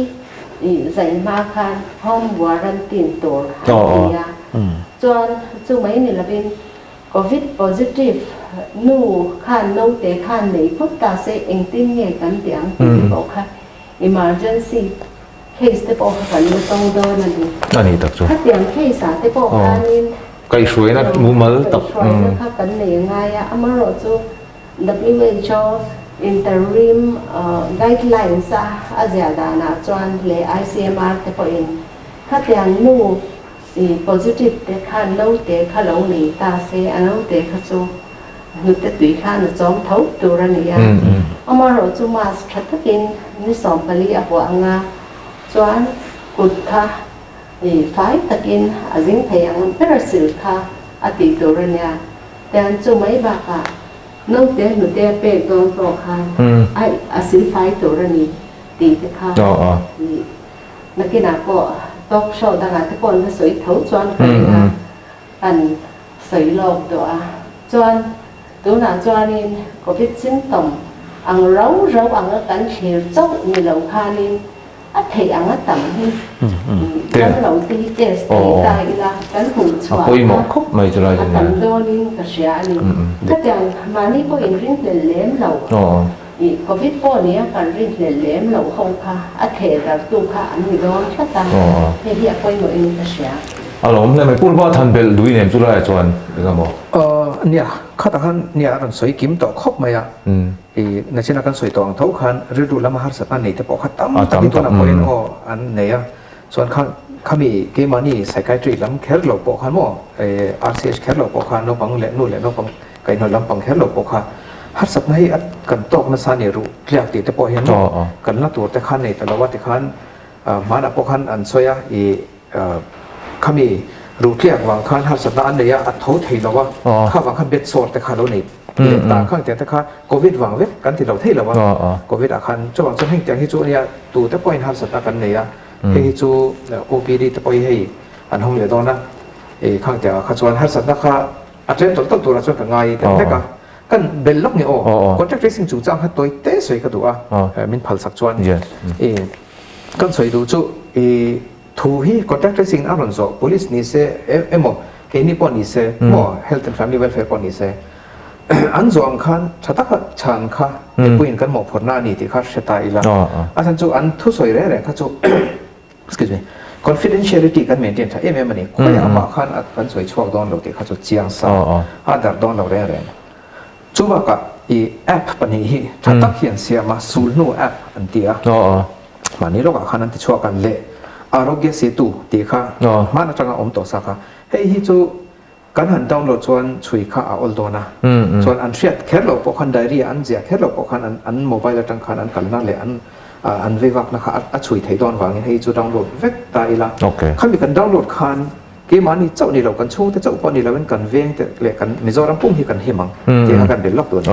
ใจมาคันห้องวารันตินตัวยาจวนจูไม่นี่ละเป็น covid positive นู่ข้านนู่เตะข้านไหนพุทธาเสเองติ้งเงี้ยกันเตียงบอกค่ะ emergency case te po kan lu tong do na di อันนี้ตักสู้ kha tiang case a te po kanin ไก่สวยนะมูมัลตัก kha kan nei ngai a amaro chu WHO interim guidelines a zyada na chuan le ICMR te po in kha tiang nu positive te khan lo te kha lo nei ta se alo te kha chu nu te tui khan na chom thau tu ra ni ya amaro chu mas thatakin ni som pali a po anga chuan kut kha phái takin azing thayang perasil kha ati torania tan chu mai ba ka no te nu te pe don to kha ai asil phái torani ti te kha nakina ko tok show da ga te kon na soi thau chuan ka an soi lok do a chuan tu na chuanin covid symptom ang rau ang kan thir chau ni lo khanin a thei anga tam hi kan lo ti test tai la kan hung chwa poi mo khop mai chara jin na kan donin ka sia ni ta chang mani po in ring le lem lo i covid po ni kan ring le lem lo hong kha a thei dar tu kha an ni don kha ta he hi a poi mo in ka sia อารมณ์เนี่ยไม่พูดว่าทันเบลดุยเนี่ยจุฬาจวนหรือไงบ่ เนี่ยข้าตาขันเนี่ยรันสวยกิมต่อครบไหมอ่ะในเช่นกันสวยต่ออังเท่าขันฤดูละมหาศาลนี่แต่พอขัดตั้มตั้มตัวนั้นพอเองอ๋ออันเนี่ยส่วนข้ามีเกมานี่ไซไคทรีลำแคร์หลบปอกขันมั่วRCH แคร์หลบปอกขันนบังเล่นนู่นเล่นนบังไก่หน่อยลำบังแคร์หลบปอกขันหัดสับในกันตกนัสานี่รู้เรียกติดแต่พอเห็นกันนักตัวแต่ขันนี่แต่ละวัดแต่ขันมาดับปอกขันอันสวยข้ามีรู้เรียกวางขันหัดสัปดาห์นี้อัดโถเทียนว่าข้าวางขันเบ็ดโซดแต่ข้าเรานี่ตาข้างแต่ข้าโควิดวางเว็บกันที่เราเทียนว่าโควิดอาคารจะวางจนให้แต่ที่จู่เนี่ยตัวแต่พอเห็นหัดสัปดาห์กันเนี่ยให้จู่ OPD แต่พอให้อันห้องเหลือตอนนั้นข้างแต่ข้าชวนหัดสัปดาห์ข้าอาจจะต้องตัวเราชวนกันไงแต่ก็กันเบลล็อกเนี่ยคนที่ tracing จู่จ้างให้ตัวเตะสวยก็ตัวมินพัลสักชวนกันสวยดูจู่ทูฮี contact tracing อารมณ์โซ่ police นี่เซ่หมอเอ็นี่ปอนี่เซ่หมอ health and family welfare ปอนี่เซ่อันส่วนคันชัดก็ชันค่ะปุยนกันหมอผลหน้านี่ที่ข้าเสียตายละอาจารย์จู่อันทุสวยแรงข้าจู่ excuse me confidentiality กัน maintain ใช่ไหมมันนี่คุยอามาคันสวยช่วงดอนเราที่ข้าจู่เจียงซาอันดับดอนเราแรงจู่ว่ากับ อีแอปปนี้ถ้าตักเขียนเสียมาสูนูแอปอันเดีย อ๋อ มันนี่เราก็ขันนั้นที่ชัวกันเละอารมณ์เสียตูตีค่ะมันจะงอมตัวสักค่ะเฮ้ยที่จูกันหันดาวน์โหลดชวนช่วยข้าเอาตัวนะชวนอันเชียดแค่เราพวกคันไดรี่อันเจียแค่เราพวกคันอันโมบายละจังคันอันกันนั่นแหละอันเววักนะคะอันช่วยถ่ายตอนวางให้จูดาวน์โหลดเวกตายละข้ามีกันดาวน์โหลดคันเกมมันนี่เจ้านี่เรากันช่วงแต่เจ้าปอนี่เราเป็นกันเวียงแต่เละกันมิโซรัมพุ่งที่กันเฮมังที่หากันเดือดล็อกตัวนี้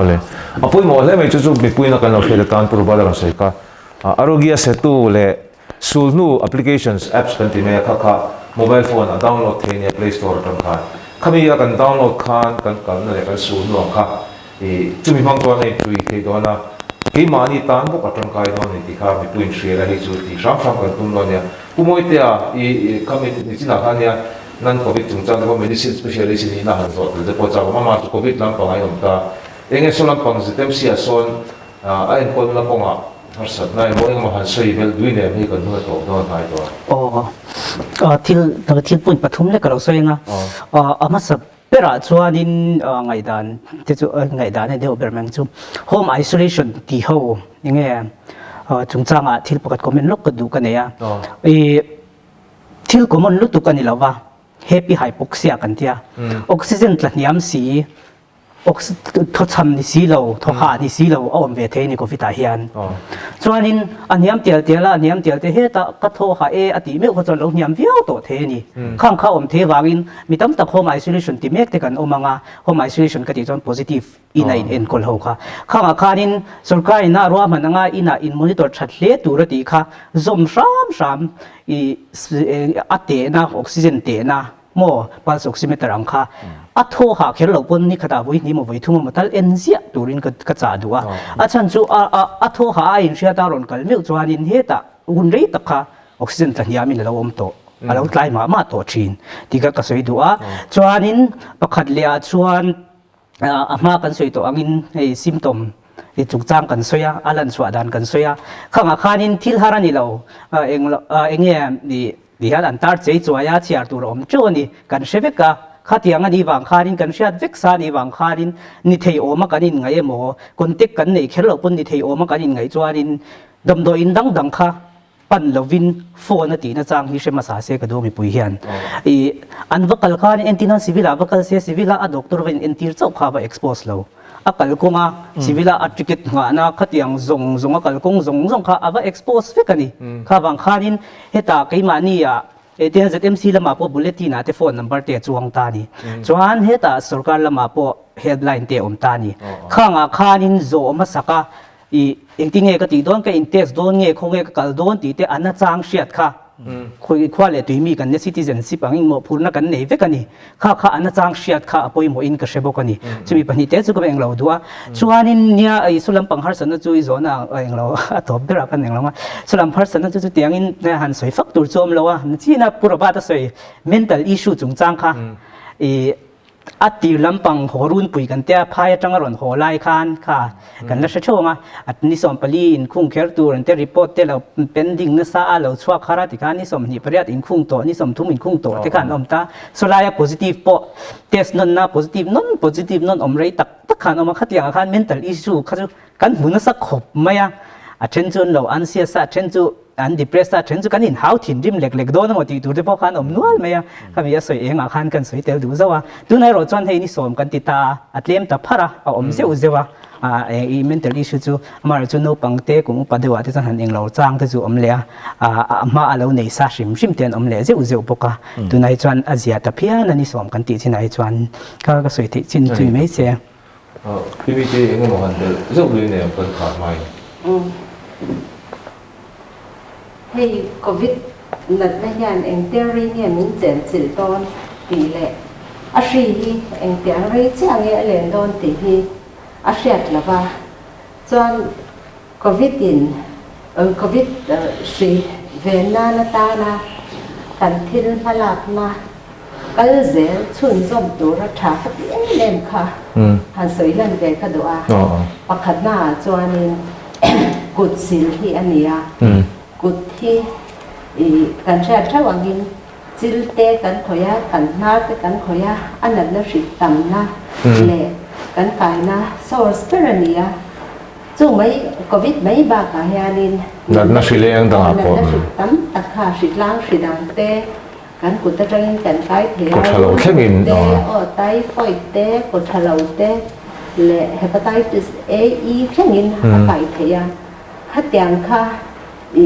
อ่ะปุ้ยหมดเลยไม่จู่ๆมีปุ้ยนักการเราเชื่อการตัวบ้านเราใช่ก็อารมณ์เสียตู้เลยสูนนูแอปพลิเคชันส์แอปส์กันที่เมื่อข้าโมบายโฟนดาวน์โหลดที่เนี่ย Play Store ตรงกันข้ามีกันดาวน์โหลดกันอะไรกันสูนนูข้าจุดมีบางตัวในปุ้ยที่ตัวน่ะเกมมันนี่ตามพวกตรงกันตัวนี้ที่ข้ามีปุ้ยเชื่ออะไรจุดที่ซ้ำๆกันตุ้มเนี่ยผู้มวยเตะข้ามีที่นักการเนี่ยนั่นโควิดจุงจังแต่ว่า medicine specialist นี่น่าหันสดแต่พอจากว่ามาโควิดลำปางไอ้ผมตาเองส่วนลำปางสิเต็มเสียส่วนไอ้คนลำปางหัดสัตว์นายมองมาหันสวยเบลด้วยเนี่ยมีคนเมื่อโตโดนตายตัวที่ปุ่นปฐุมเนี่ยก็เราสวยงามาสับเปร่าชวนนินไงด่านที่จู่ไงด่านเนี่ยเดี๋ยวเบอร์แมงจู่ home isolation ที่เขาอย่างเงี้ยจุงจังที่ประกาศคอมเมนต์ลกก็ดูกันเนี่ยที่ก็มันรู้ตัวกันนี่แล้วว่า happy hypoxia กันเดียออกซิเจนตละนิยมสีออกซิทศนี่สีเราทหารนี่สีเราเอาเวทีนี่ก็ฟิตาเฮียนส่วนนี้อันนิยมเตียละนิยมเตียเฮตก็โทหาอติเมฆก็จะเรานิยมเวียวตัวเทนี่ข้างเขาเทวากินมีตั้งแต่ home isolation ที่เมฆแต่กันมังhome isolation ก็ที่จน positive อินอินคนเขาค่ะข้างอาคารนี้สุรการน่ารวมมันอิน monitor ชัดเลี้ยตัวรตีค่ะ zoom ซ้ำอัดเตนะออกซิเจนเตนะโม่พาสออกซิเมตรังค่ะอัดโทหาเขลเราปนนี่ขดาวินี่มาไว้ทุ่มมาตัลเอ็นเซียตัวรินก็จ่าดูอ่ะอาจารย์จู่อัดโทหาอินเชียตารอนกัลมิวจวนอินเฮตาอุ่นรีตะค่ะออกซิเจนตันยามินเราอมโตเราไล่มาโตชินที่ก็สวยดูอ่ะจวนอินประคัดเลียจวนมากันสวยตัวอังอินไอ้ซิมตอมจุกจางกันสวยอาลันสวดานกันสวยข้างอาคารนี้ทิลฮารานี่เราเองเนี่ยดีฮันอันตาร์เจย์จวายาเชียร์ตัวรอมโจนี่กันเชฟกะข้าที่ยังดีบางคารินกันเชียร์เวกซาดีบางคารินนิเทโอมากันอินไงโมคนเต็กกันนี่เคลเราปนนิเทโอมากันอินไงจวานินดำโดอินดังค่ะปันลวินโฟนตีน่าจังฮิเชมาสาเซกดูมีปุยเฮียนอันวักลคานี่เอ็นตินันซิวิลาวักลเซียซิวิลาอะด็อกเตอร์เวนเอ็นติร์เจ้าข้าว่าเอ็กซ์โพสเราakal ko nga sivila attricate nga na khatiang zong akal kong zong kha ava expose fekani kha bang khanin heta keimani ya etian zmc lama po bulletin ate phone number te chuang ta ni chuan heta sarkar lama po headline te om ta ni kha nga khanin zo ma saka I engtinge ka ti don ka intex don nge khonge ka kal don ti te ana chang shiat kha khoi khwale tuimi kan ne citizenship angin mo phurna kan nei ve kani kha ana chang shiat kha apoi mo in ka shebo kani chumi pani te chu ko eng lo duwa chuanin nia ai sulam panghar san chu I zona eng lo atop dera kan eng lo ma sulam phar san chu tiangin han soi fak tur chom lo wa china pura ba ta soi mental issue chung chang kha I ati lampang horun pui kan tia phai tangaron holai khan kha kan la shachonga at ni som pali in khung kher tur an te report te lo pending na sa lo chwa khara ti khan ni som ni pariat in khung to ni som thum in khung to te khan om ta solaya positive po test non na positive non om rei tak khan om khatia khan mental issue kha kan huna sa khop maya attention lo anxious attention an depressed attention kan in how thin rim lek do na mo ti tur te po khan om nual maya kami ya soi eng a khan kan soi tel du zawa tu nai ro chon hei ni som kan ti ta atlem ta phara a om zeu zewa I mental issue chu amar chu no pangte kung padewa te chan han eng lo chang te chu om le ma alo nei sa shim ten om le zeu poka tu nai chuan azia ta phia na ni som kan ti chinai chuan ka soi ti chin chui mai se PPT eng mo han de zeu lui ne kan kha mai hey covid nat na yan eng theory nge min chen chil ton ti le a hri hi eng theory chang nge len don ti hi a hriat lava chuan covid hri ve na ta na kan thil halak na kal zel chun zom tu ra tha ka ti lem kha han soi lan ve ka do a pakhat na chuanin kut sil hi ania kut hi kan sha thawangin chilte kan khoya kan na te kan khoya anan na hri tam na le kan kai na source perania chu mai covid mai ba ka hianin na shileng dang na ko tam takha shitlang shidang te kan kut ta tang kan kai the Ko thalo thlengin, te typhoid te ko thalo te le hepatitis A E thlengin kai theya khatiang kha i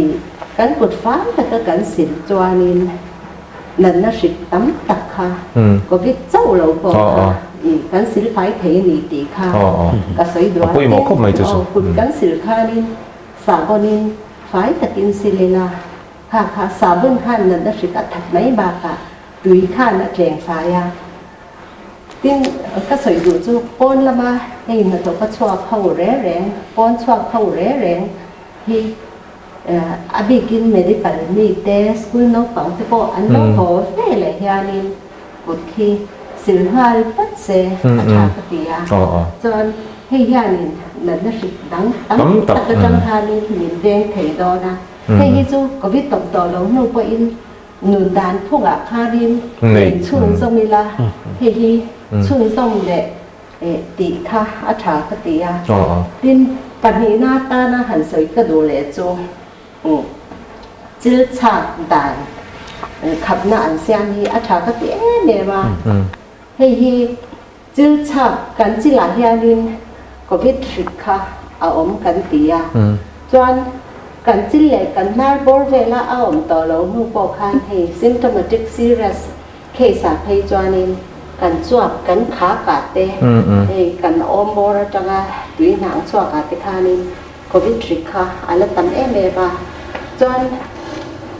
kan kut fan ta ka kan sil chuanin nan na shit tam takha covid chau lo ko kan sil phai thei ni ti kha ka soi dwa Apoi mo khop mai chu su. kut kan sil kha nin sabonin phai takin silena kha kha sabun khan nan da shit athak mai ba ka tui khan na tleng phaya tin ka soi du chu pon lama hei na to ka chwa khau re reng pon chwa khau re reng hi abikin medical mi te school no pang te ko an no ho fe le hianin kut khi silhal pat se atha katia chon hei hianin nan na shit dang tam tak ka tang hanin min veng thei do na hei hi chu covid tok to lo no po in nun dan phunga kharin chung song mila hei hi chung song le ti kha atha katia tin pani na ta na han soi ka do le chu chil chak dan khap na an siam hi atha katia ne ma hei hi chil chak kan chila hianin covid rikha a om kan tia chuan kan chil le kan nar bor vela a om to lo nu po khan hei symptomatic serious case a phei chuanin kan chuak kan kha ka te hei kan om bor atanga tui nang chuak ka te khanin covid rikha ala tam em e ba chuan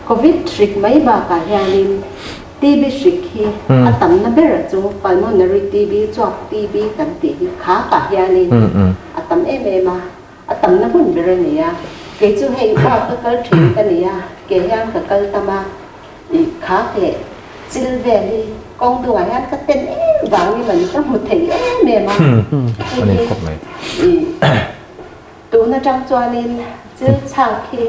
covid rik mai ba ka hianin TB rik hi atam na bera chu pulmonary TB chuak TB kan ti hi kha ka hianin atam em e ma atam na bun bera nia ke chu hei ba ka kal thin ka nia ke yang ka kal tama i kha ke chil ve ni kong tu ai ka ten wang ni man ka mu thei me ma ani khop mai tu na chang chuanin chil chak khi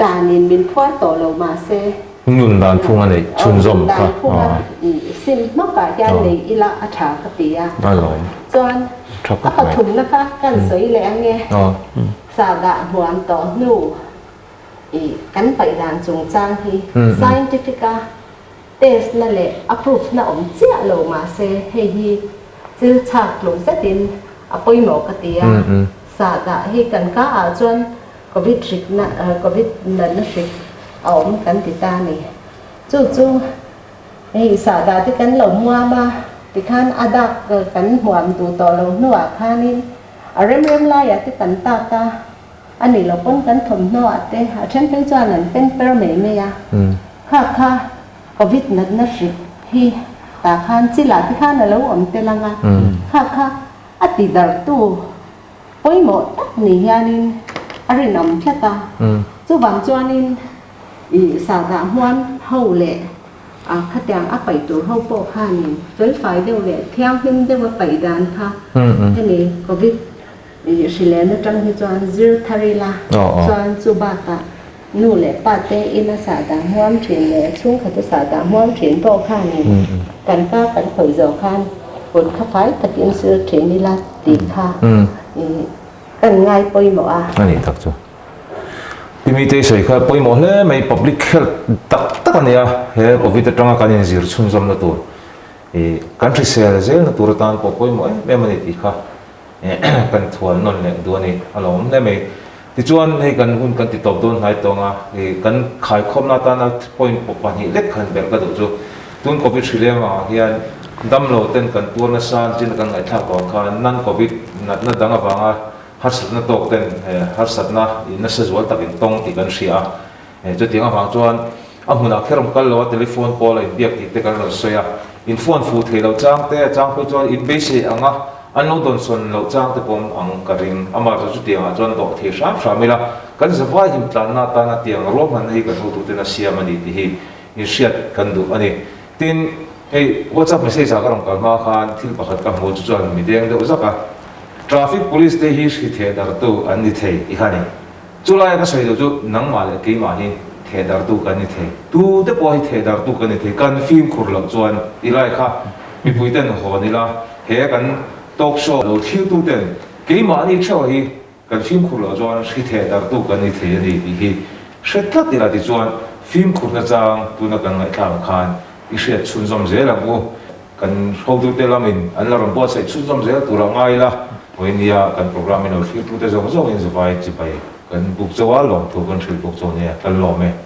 danin min phwa to lo ma se nun dan phung ani chun zom dan phung sim no ka ya nei ila atha ka tia alom chuan thak a pathum na ka kan soi le ange sa da huan to nu kan pai dan chung chang hi scientific test na le approve na om chia lo ma se hei hi chil chak lo satin apoi mo ka tia sa da hi kan ka a chuan covid na rik om kan ti ta ni chu hei sa da ti kan lo mua ma ti khan adak kan huam tu to lo nuwa khanin rem la ya ti kan ta ani lo pon kan thom no ate a then pe chuan an pen per me ya kha covid na rik hi ta khan chila ti khan lo om te langa kha ati dar tu poi mo tak ni hianin ari nom thata chu wang chuanin i sa da huan ho le khatiang a pai tur ho po khanin fel fai deu le thiang him deu pai dan kha ni covid i silen na tang hi chuan zir tharila chuan chu ba ta nu le pa te in a sa da huam thin le chung kha ta sa da huam thin po khanin kan ka kan khoi zo khan kon kha phai takin sir thin ni la ti kha kan ngai poi mo a ani tak chu timi te soi kha poi mo hle mai public health tak ania he covid atanga kan in zir chun zom na tu country sel zel na tur tan po poi mo me mani ti kha kan thuan non le du ani alom le mai ti chuan hei kan hun kan ti top don hai tonga kan khai khom na ta na point po pa ni lek khan ber ka du chu tun covid thilema hian dam lo ten kan tur na san chin kan ngai tha ko kha nan covid na danga wanga har sat na tok ten har sat na na se zual takin tong ti kan ria chu tinga wang chuan a hmuna kherom kal lo telephone call in biak ti te kan lo soya in phone fu thei lo chang te chang pe chuan in be se anga an lo don son lo chang te pom ang karing ama chu tinga chuan dok the sha mila kan zawai him tlan na ta na tiang ro man hei kan hu tu te na siam ani ti hi in shiat kan du ani tin hei whatsapp message a karam kal ma khan thil pakhat ka mo chu chuan mi deng de uzaka traffic police te hi shi the dar tu an ni thei I khani chulai ka soi do chu nang ma le ke ma hi the dar tu kan ni thei tu te po hi the dar tu kan ni thei kan film khur lo chuan I lai kha mi pui ten ho ni la he kan talk show lo thil tu ten ke ma ni thau hi kan film khur lo chuan hri the dar tu kan ni the ni hi hret tlat ila ti chuan film khur na chang tu na kan ngai thlang khan i hriat chhun zom zel amu kan ho tu te lamin an la ron bo sai chhun zom zel tu ra ngai la hoinia kan program in lo thil tu te zong zong in zawai chi pai kan buk chawa lo tu kan thil buk chaw ne kan lo me